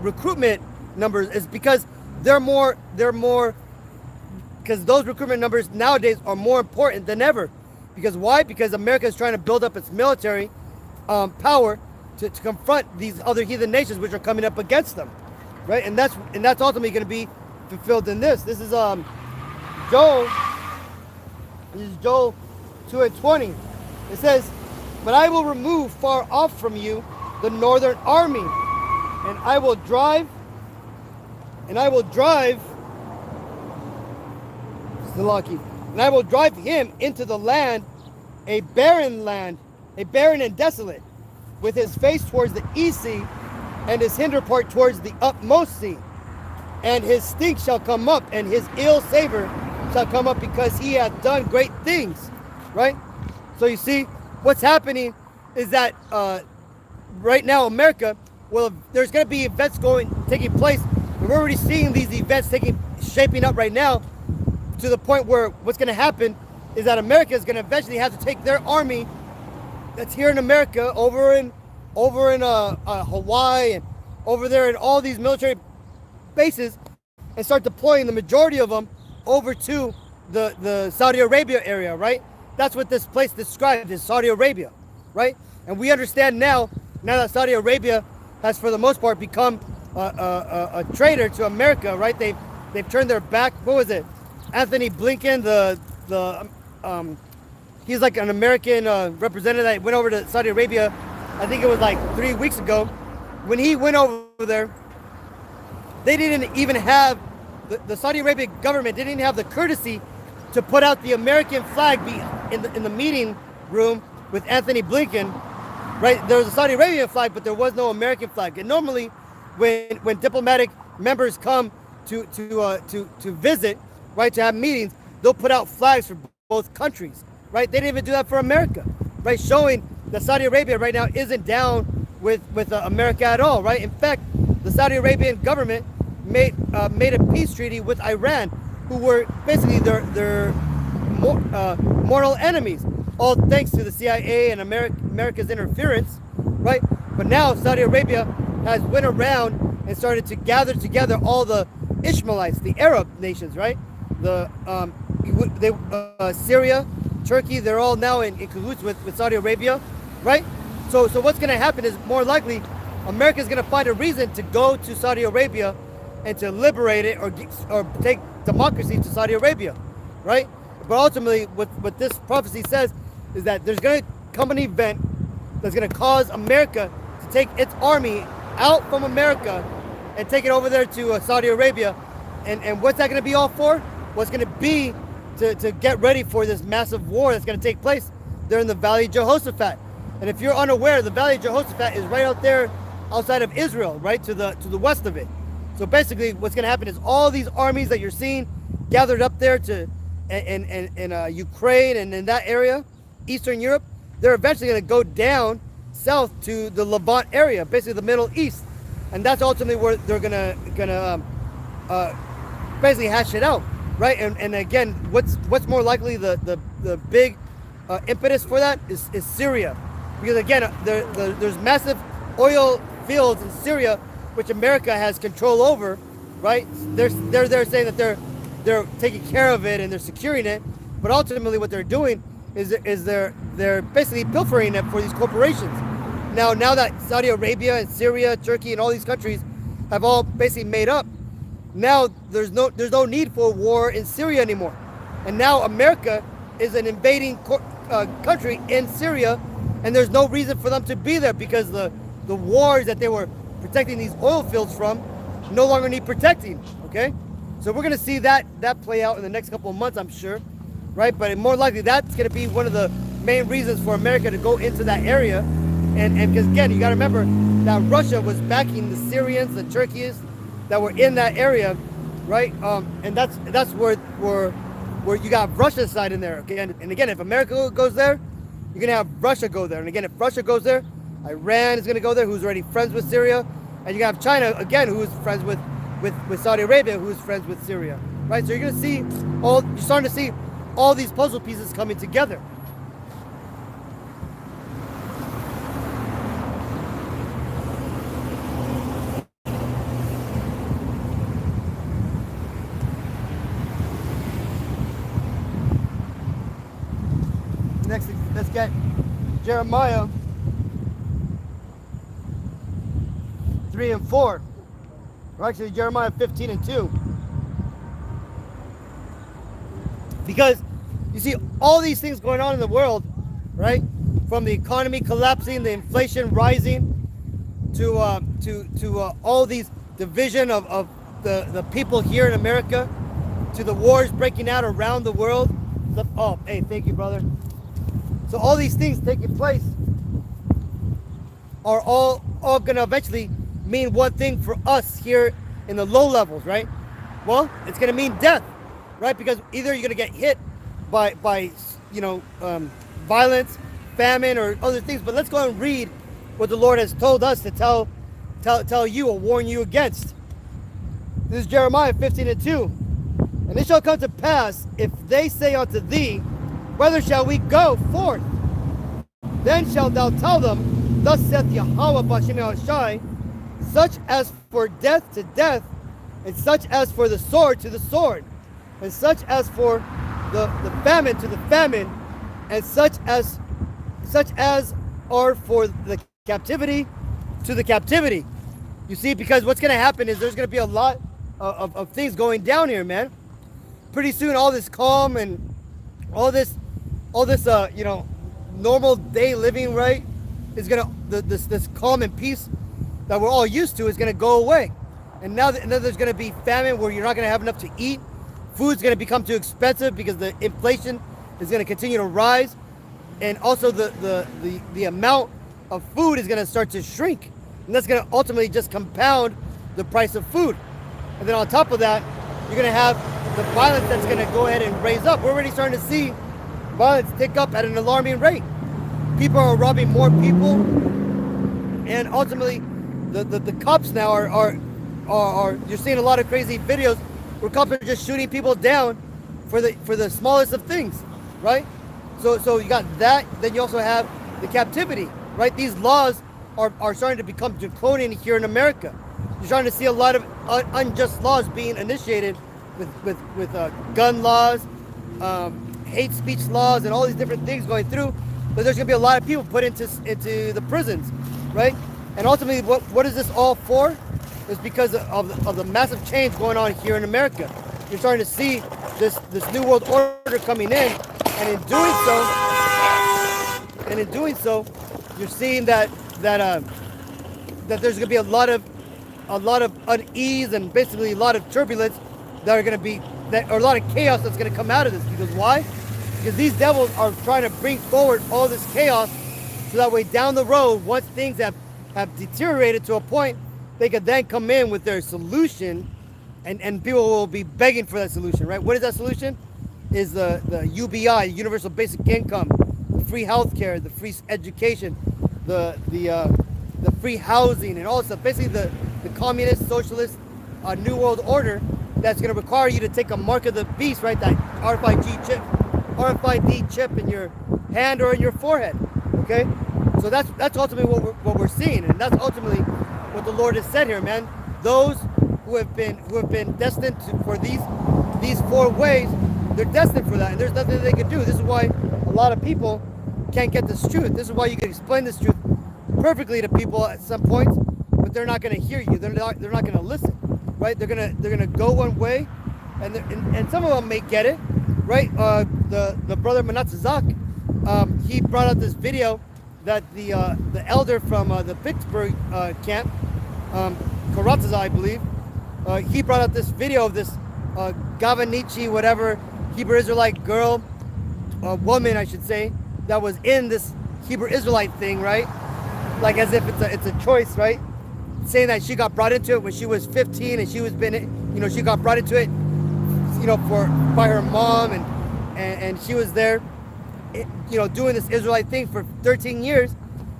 recruitment numbers? Is because because those recruitment numbers nowadays are more important than ever. Because why? Because America is trying to build up its military power to confront these other heathen nations which are coming up against them, right? And that's ultimately going to be fulfilled in this. This is Joel 2:20. It says, but I will remove far off from you the northern army, and I will drive Zalaki. And I will drive him into the land, a barren and desolate, with his face towards the east sea, and his hinder part towards the utmost sea. And his stink shall come up, and his ill savor shall come up, because he hath done great things. Right? So you see, what's happening is that right now, America, well, there's going to be events taking place. We're already seeing these events shaping up right now, to the point where what's going to happen is that America is going to eventually have to take their army that's here in America over in Hawaii and over there in all these military bases, and start deploying the majority of them over to the Saudi Arabia area, right? That's what this place described as Saudi Arabia, right? And we understand now that Saudi Arabia has, for the most part, become a traitor to America, right? They've turned their back. What was it? Anthony Blinken, he's like an American representative that went over to Saudi Arabia. I think it was like 3 weeks ago. When he went over there, they didn't even have, the Saudi Arabian government didn't even have the courtesy to put out the American flag in the meeting room with Anthony Blinken, right? There was a Saudi Arabian flag, but there was no American flag. And normally, when diplomatic members come to visit, right, to have meetings, they'll put out flags for both countries, right? They didn't even do that for America, right? Showing that Saudi Arabia right now isn't down with America at all, right? In fact, the Saudi Arabian government made a peace treaty with Iran, who were basically their mortal enemies, all thanks to the CIA and America's interference, right? But now Saudi Arabia has went around and started to gather together all the Ishmaelites, the Arab nations, right? Syria, Turkey, they're all now in cahoots with Saudi Arabia, right? So what's going to happen is, more likely, America's going to find a reason to go to Saudi Arabia and to liberate it or take democracy to Saudi Arabia, right? But ultimately, what this prophecy says is that there's going to come an event that's going to cause America to take its army out from America and take it over there to Saudi Arabia. And what's that going to be all for? What's going to be to get ready for this massive war that's going to take place there in the Valley of Jehoshaphat. And if you're unaware, the Valley of Jehoshaphat is right out there outside of Israel, right, to the west of it. So basically, what's going to happen is all these armies that you're seeing gathered up there in Ukraine and in that area, Eastern Europe, they're eventually going to go down south to the Levant area, basically the Middle East, and that's ultimately where they're gonna basically hash it out, right? And again, what's more likely the big impetus for that is Syria, because again, there's massive oil fields in Syria which America has control over, right? They're saying that they're taking care of it and they're securing it, but ultimately what they're doing is they're basically pilfering it for these corporations. Now that Saudi Arabia and Syria, Turkey, and all these countries have all basically made up, now there's no need for war in Syria anymore, and now America is an invading country in Syria, and there's no reason for them to be there, because the wars that they were protecting these oil fields from no longer need protecting. Okay, so we're gonna see that play out in the next couple of months, I'm sure, right? But more likely that's gonna be one of the main reasons for America to go into that area, and because again, you gotta remember that Russia was backing the Syrians, the Turkeys that were in that area, right? And that's where you got Russia's side in there. Okay, and again, if America goes there, you're gonna have Russia go there, and again, if Russia goes there, Iran is gonna go there, who's already friends with Syria, and you have China again, who is friends with Saudi Arabia, who's friends with Syria, right? So you're starting to see all these puzzle pieces coming together. Next, let's get Jeremiah 3 and 4. Or actually, Jeremiah 15 and 2. Because you see all these things going on in the world, right? From the economy collapsing, the inflation rising, to all these division of the people here in America, to the wars breaking out around the world. Oh, hey, thank you, brother. So all these things taking place are all going to eventually mean one thing for us here in the low levels, right? Well, it's going to mean death, right? Because either you're going to get hit by violence, famine, or other things. But let's go and read what the Lord has told us to tell you or warn you against. This is Jeremiah 15:2. And it shall come to pass, if they say unto thee, whither shall we go forth? Then shalt thou tell them, thus saith Yahawah B'Shem Yahawashi, such as for death to death, and such as for the sword to the sword, and such as for the famine to the famine, and such as are for the captivity to the captivity. You see, because what's going to happen is there's going to be a lot of things going down here, man. Pretty soon, all this calm and all this normal day living, right, is gonna this calm and peace that we're all used to is gonna go away. And now there's gonna be famine where you're not gonna have enough to eat. Food's gonna become too expensive because the inflation is gonna continue to rise, and also the amount of food is gonna start to shrink, and that's gonna ultimately just compound the price of food. And then on top of that, you're gonna have the violence that's going to go ahead and raise up. We're already starting to see violence tick up at an alarming rate. People are robbing more people, and ultimately, the cops now are you're seeing a lot of crazy videos where cops are just shooting people down for the smallest of things, right? So you got that. Then you also have the captivity, right? These laws are starting to become draconian here in America. You're starting to see a lot of unjust laws being initiated. With gun laws, hate speech laws, and all these different things going through, but there's going to be a lot of people put into the prisons, right? And ultimately, what is this all for? It's because of the massive change going on here in America. You're starting to see this new world order coming in, and in doing so, you're seeing that there's going to be a lot of unease and basically a lot of turbulence that are going to be, or a lot of chaos that's going to come out of this. Because why? Because these devils are trying to bring forward all this chaos so that way down the road, once things have deteriorated to a point, they could then come in with their solution, and people will be begging for that solution, right? What is that solution? Is the UBI, Universal Basic Income, the free healthcare, the free education, the free housing, and all this stuff. Basically the communist, socialist, new world order that's going to require you to take a mark of the beast, right? That RFID chip in your hand or in your forehead. Okay, so that's ultimately what we're seeing, and that's ultimately what the Lord has said here, man. Those who have been destined for these 4 ways, they're destined for that, and there's nothing they can do. This is why a lot of people can't get this truth. This is why you can explain this truth perfectly to people at some points, but they're not going to hear you. They're not going to listen. Right, they're gonna go one way, and some of them may get it, right? The brother Manatzazak, he brought out this video that the elder from the Pittsburgh camp, Karatza, I believe, he brought out this video of this Gavanichi, whatever, Hebrew Israelite girl, woman, I should say, that was in this Hebrew Israelite thing, right? Like as if it's a choice, right? Saying that she got brought into it when she was 15, and she got brought into it, by her mom, and she was there, doing this Israelite thing for 13 years.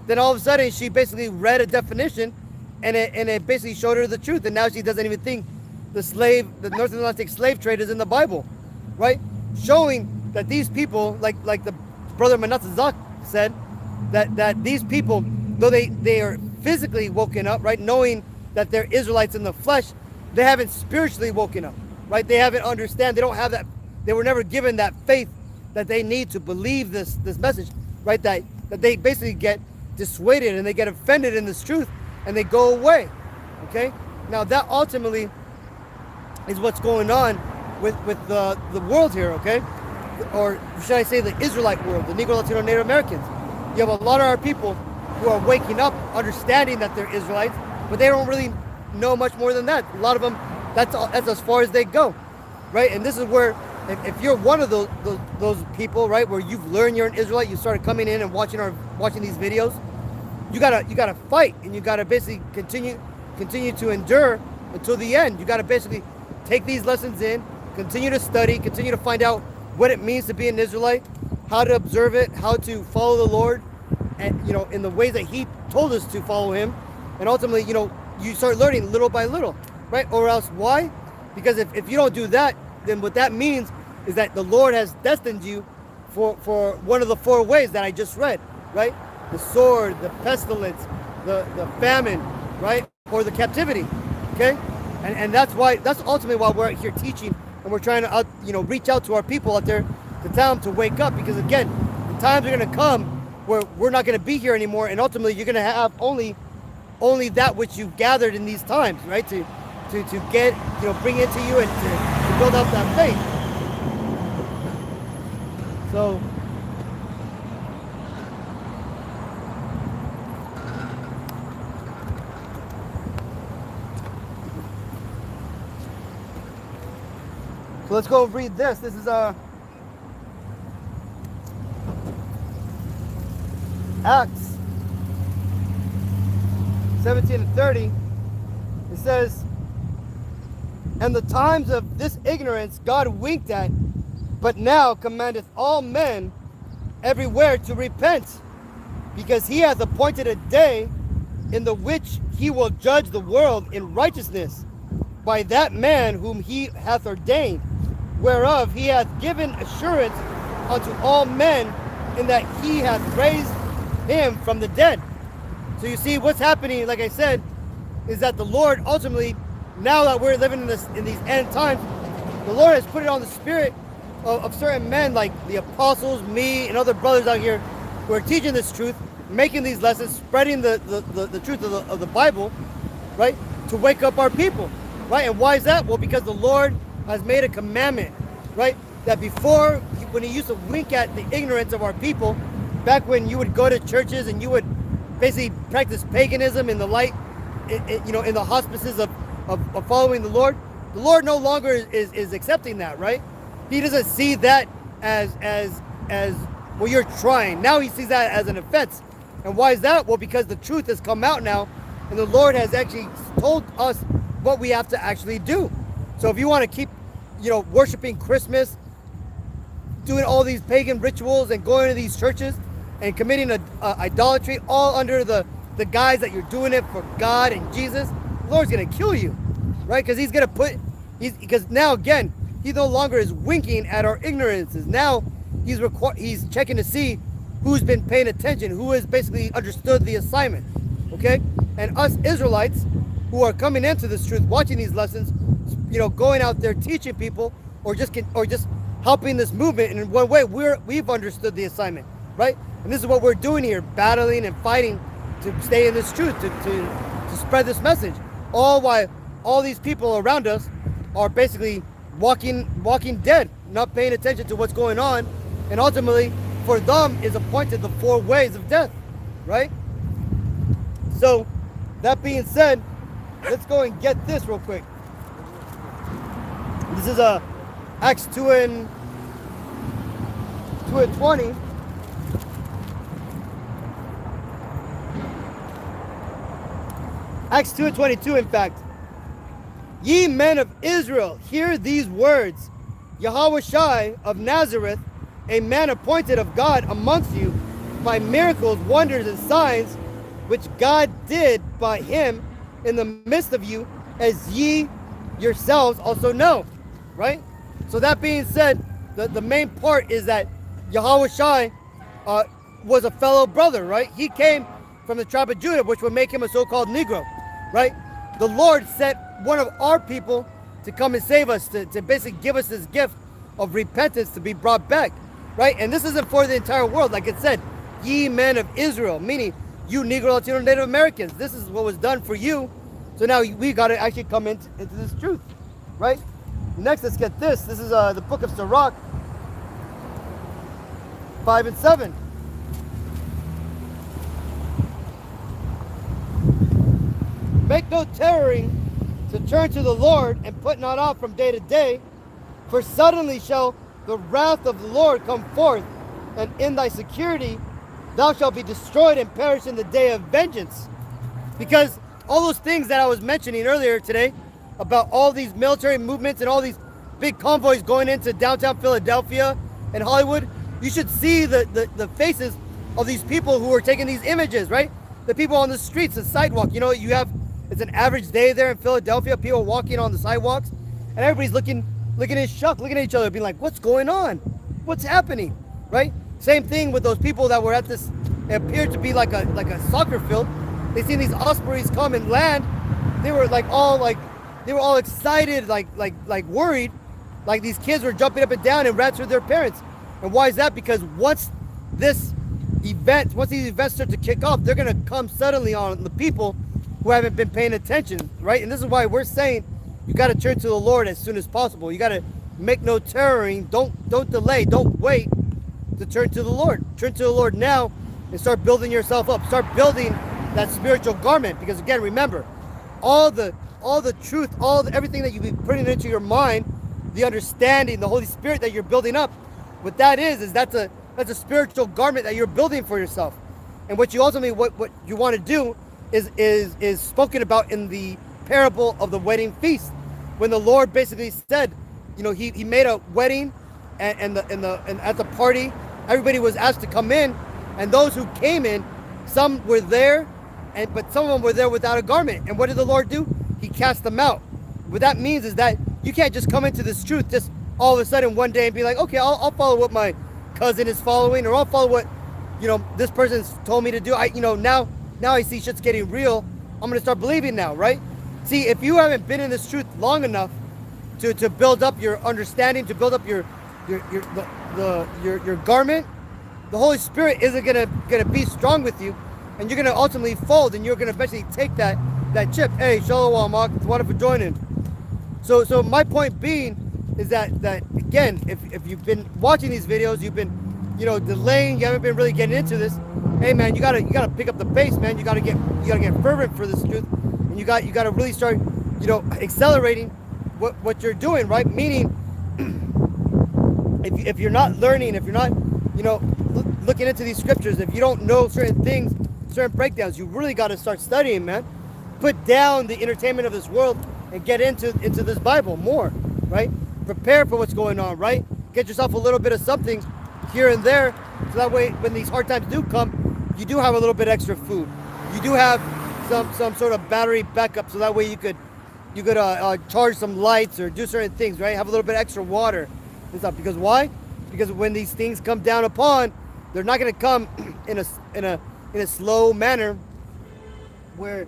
Then all of a sudden, she basically read a definition, and it basically showed her the truth, and now she doesn't even think the North Atlantic slave trade is in the Bible, right? Showing that these people, like the brother Manatzazak said, that these people, though they are physically woken up, right, knowing that they're Israelites in the flesh, they haven't spiritually woken up, right? They haven't understand. They don't have that. They were never given that faith that they need to believe this message, right? That they basically get dissuaded and they get offended in this truth and they go away. Okay. Now that ultimately is what's going on with the world here. Okay, or should I say the Israelite world, the Negro, Latino, Native Americans. You have a lot of our people who are waking up, understanding that they're Israelites, but they don't really know much more than that. A lot of them, that's as far as they go. right? And this is where, if you're one of those people, right, where you've learned you're an Israelite, you started coming in and watching these videos, you gotta fight, and you gotta basically continue to endure until the end. You gotta basically take these lessons in, continue to study, continue to find out what it means to be an Israelite, how to observe it, how to follow the Lord, and in the ways that He told us to follow Him, and ultimately, you start learning little by little, right? Or else, why? Because if you don't do that, then what that means is that the Lord has destined you for one of the 4 ways that I just read, right? The sword, the pestilence, the famine, right? Or the captivity, okay? And that's ultimately why we're here teaching, and we're trying to reach out to our people out there to tell them to wake up, because again, the times are going to come where we're not going to be here anymore, and ultimately you're going to have only that which you've gathered in these times, right? To get, bring it to you and to build up that faith. So let's go read this. This is Acts 17:30. It says, "And the times of this ignorance God winked at, but now commandeth all men everywhere to repent, because He hath appointed a day in the which He will judge the world in righteousness by that man whom He hath ordained, whereof He hath given assurance unto all men, in that He hath raised Him from the dead." So you see, what's happening, like I said, is that the Lord ultimately, now that we're living in these end times, the Lord has put it on the spirit of certain men like the apostles, me, and other brothers out here who are teaching this truth, making these lessons, spreading the truth of the Bible, right? To wake up our people, right? And why is that? Well, because the Lord has made a commandment, right? That before, when He used to wink at the ignorance of our people, back when you would go to churches and you would basically practice paganism in the light, in the auspices of following the Lord no longer is accepting that, right? He doesn't see that as well, you're trying. Now He sees that as an offense. And why is that? Well, because the truth has come out now, and the Lord has actually told us what we have to actually do. So if you want to keep, worshiping Christmas, doing all these pagan rituals and going to these churches and committing idolatry, all under the guise that you're doing it for God and Jesus, the Lord's going to kill you, right? Because He's going to because now again, He no longer is winking at our ignorances. Now He's checking to see who's been paying attention, who has basically understood the assignment, okay? And us Israelites who are coming into this truth, watching these lessons, going out there teaching people, or just helping this movement in one way, we've understood the assignment, right? And this is what we're doing here, battling and fighting to stay in this truth, to spread this message. All while all these people around us are basically walking dead, not paying attention to what's going on, and ultimately for them is appointed the 4 ways of death, right? So that being said, let's go and get this real quick. This is Acts 2 and 20. Acts 2 and 22, in fact. "Ye men of Israel, hear these words. Yahawashi of Nazareth, a man appointed of God amongst you, by miracles, wonders, and signs, which God did by Him in the midst of you, as ye yourselves also know." Right? So that being said, the main part is that Yahawashi was a fellow brother, right? He came from the tribe of Judah, which would make him a so-called Negro, right? The Lord sent one of our people to come and save us, to basically give us this gift of repentance to be brought back, right? And this isn't for the entire world. Like it said, ye men of Israel, meaning you Negro, Latino, Native Americans. This is what was done for you. So now we got to actually come into this truth, right? Next, let's get this. This is the book of Barak 5 and 7. "Make no tarrying to turn to the Lord, and put not off from day to day, For suddenly shall the wrath of the Lord come forth, and in thy security thou shalt be destroyed and perish in the day of vengeance. Because all those things that I was mentioning earlier today, about all these military movements and all these big convoys going into downtown Philadelphia and Hollywood, you should see the faces of these people who are taking these images, right? The people on the streets, the sidewalk. You know, it's an average day there in Philadelphia, people walking on the sidewalks, and everybody's looking in shock, looking at each other, being like, what's going on? What's happening, right? Same thing with those people that were at this, it appeared to be like a soccer field. They seen these ospreys come and land. They were all excited, like worried, like these kids were jumping up and down and ran to their parents. And why is that? Because once these events start to kick off, they're gonna come suddenly on the people who haven't been paying attention, right? And this is why we're saying you got to turn to the Lord as soon as possible. You got to make no tarrying. Don't delay. Don't wait to turn to the Lord. Turn to the Lord now and start building yourself up. Start building that spiritual garment. Because again, remember, all the truth, everything that you've been putting into your mind, the understanding, the Holy Spirit that you're building up, what that is that's a spiritual garment that you're building for yourself. And what you ultimately what you want to do is spoken about in the parable of the wedding feast, when the Lord basically said, you know, he made a wedding, and at the party everybody was asked to come in, and those who came in, some were there, but some of them were there without a garment. And what did the Lord do? He cast them out. What that means is that you can't just come into this truth just all of a sudden one day and be like, okay, I'll follow what my cousin is following, or I'll follow what, you know, this person's told me to do. Now I see shit's getting real. I'm gonna start believing now, right? See, if you haven't been in this truth long enough to build up your understanding, to build up your garment, the Holy Spirit isn't gonna be strong with you, and you're gonna ultimately fold, and you're gonna eventually take that chip. Hey, shalom, what for joining? So my point being is that again, if you've been watching these videos, you've been, you know, delaying, you haven't been really getting into this. Hey man, you gotta pick up the pace, man. You gotta get fervent for this truth, and you gotta really start, you know, accelerating what you're doing, right? Meaning, if you're not learning, if you're not, you know, looking into these scriptures, if you don't know certain things, certain breakdowns, you really got to start studying, man. Put down the entertainment of this world and get into this Bible more, right? Prepare for what's going on, right? Get yourself a little bit of something here and there, so that way when these hard times do come, you do have a little bit extra food. You do have some sort of battery backup, so that way you could charge some lights or do certain things, right? Have a little bit extra water and stuff. Because why? Because when these things come down upon, they're not going to come in a slow manner where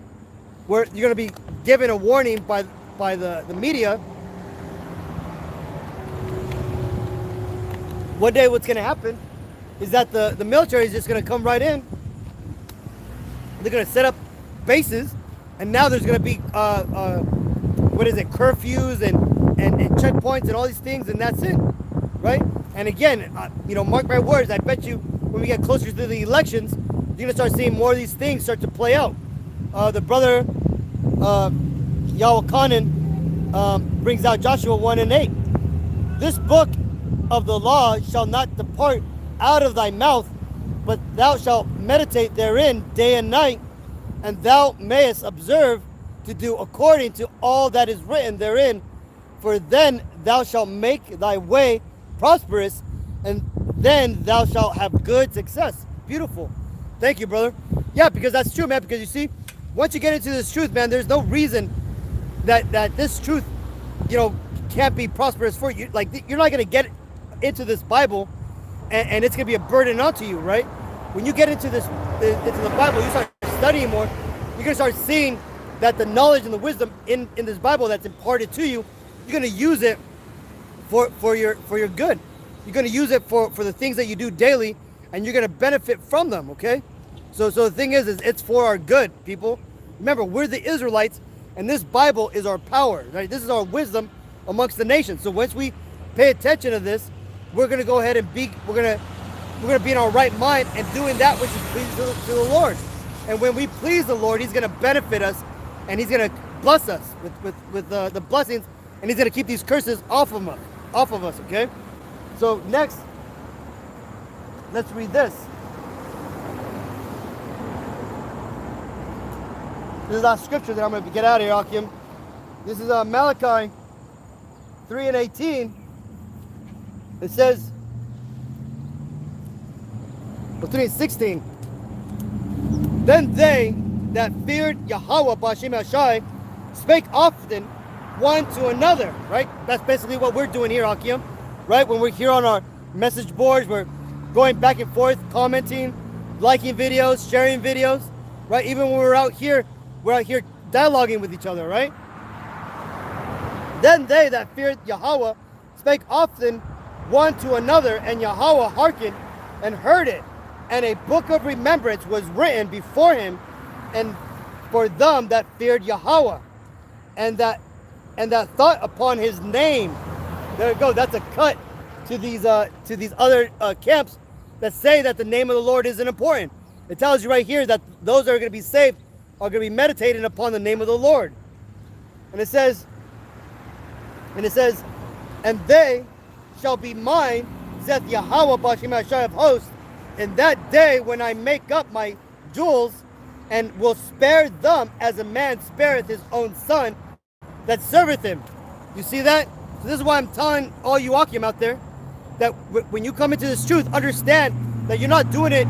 you're going to be given a warning by the media. One day what's going to happen is that the military is just going to come right in. They're going to set up bases, and now there's going to be curfews and checkpoints and all these things, and that's it, right? And again, you know, mark my words, I bet you when we get closer to the elections, you're going to start seeing more of these things start to play out. The brother Yahawah brings out Joshua 1:8. This book of the law shall not depart out of thy mouth, but thou shalt meditate therein day and night, and thou mayest observe to do according to all that is written therein, for then thou shalt make thy way prosperous, and then thou shalt have good success. Beautiful. Thank you, brother. Yeah, because that's true, man. Because you see, once you get into this truth, man, there's no reason that this truth, you know, can't be prosperous for you. Like, you're not going to get into this Bible and it's going to be a burden onto you, right? When you get into the Bible, you start studying more, you're going to start seeing that the knowledge and the wisdom in this Bible that's imparted to you, you're going to use it for your good. You're going to use it for the things that you do daily, and you're going to benefit from them, okay? So the thing is it's for our good, people. Remember, we're the Israelites, and this Bible is our power, right? This is our wisdom amongst the nations. So once we pay attention to this, we're going to go ahead and we're going to be in our right mind and doing that which is pleasing to the Lord. And when we please the Lord, he's going to benefit us, and he's going to bless us with the blessings, and he's going to keep these curses off of us. off of us, okay? So next, let's read this. This is our scripture that I'm going to get out of here, Akim. This is Malachi 3:18. It says, 3:16. Then they that feared Yahawah B'Hashem Yashai spake often one to another, right? That's basically what we're doing here, Akim, right? When we're here on our message boards, we're going back and forth, commenting, liking videos, sharing videos, right? Even when we're out here dialoguing with each other, right? Then they that feared Yahawah spake often one to another, and Yahawah hearkened and heard it. And a book of remembrance was written before him, and for them that feared Yahawah, and that thought upon his name. There you go. That's a cut to these other camps that say that the name of the Lord isn't important. It tells you right here that those that are going to be saved are going to be meditating upon the name of the Lord. And it says, and they shall be mine, saith Yahawah B'Hashem Yashai of hosts, in that day when I make up my jewels, and will spare them as a man spareth his own son that serveth him. You see that? So this is why I'm telling all you Akim out there that when you come into this truth, understand that you're not doing it,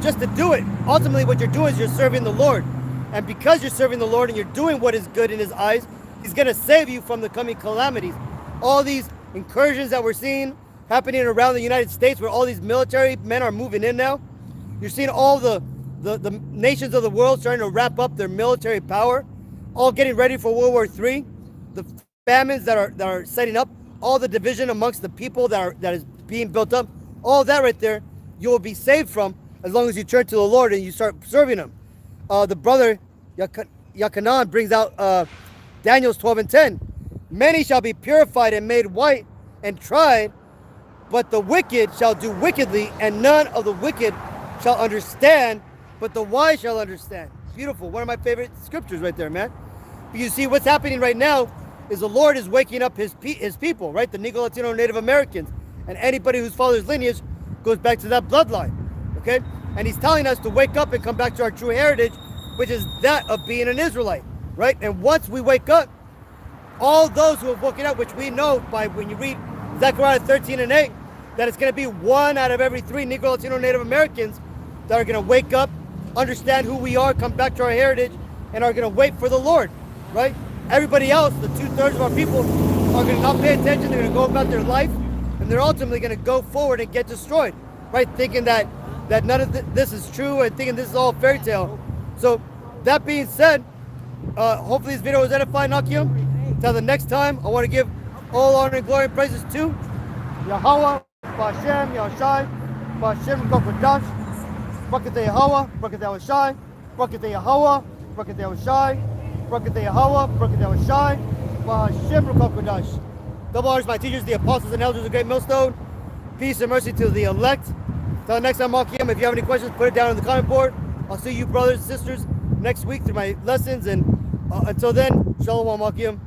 just to do it. Ultimately, what you're doing is you're serving the Lord. And because you're serving the Lord and you're doing what is good in his eyes, he's going to save you from the coming calamities. All these incursions that we're seeing happening around the United States, where all these military men are moving in now. You're seeing all the nations of the world starting to wrap up their military power, all getting ready for World War III. The famines that are setting up, all the division amongst the people that is being built up, all that right there, you will be saved from as long as you turn to the Lord and you start serving him. The brother Yakanan brings out Daniel's 12:10. Many shall be purified and made white and tried, but the wicked shall do wickedly, and none of the wicked shall understand, but the wise shall understand. Beautiful. One of my favorite scriptures right there, man. But you see what's happening right now is the Lord is waking up his people, right? The Negro, Latino, Native Americans, and anybody whose father's lineage goes back to that bloodline, okay? And he's telling us to wake up and come back to our true heritage, which is that of being an Israelite, right? And once we wake up, all those who have woken up, which we know by when you read Zechariah 13:8, that it's going to be 1 out of every 3 Negro, Latino, Native Americans that are going to wake up, understand who we are, come back to our heritage, and are going to wait for the Lord, right? Everybody else, the 2/3 of our people, are going to not pay attention. They're going to go about their life, and they're ultimately going to go forward and get destroyed, right? Thinking that none of this is true and thinking this is all fairy tale. So that being said, hopefully this video was edifying, Akim. Till the next time, I want to give all honor and glory and praises to Yahawah, B'Hashem, Yahshai, B'Hashem, Qadash, Barak Yahawah, Barak Yahawashi, Barak Yahawah, Barak Yahawashi, Barak Yahawah, Barak Yahawashi, B'Hashem, Qadash. Double honors my teachers, the apostles and elders of the great millstone. Peace and mercy to the elect. Till the next time, Akim, if you have any questions, put it down on the comment board. I'll see you brothers and sisters next week through my lessons, and until then, Shalom, Akim.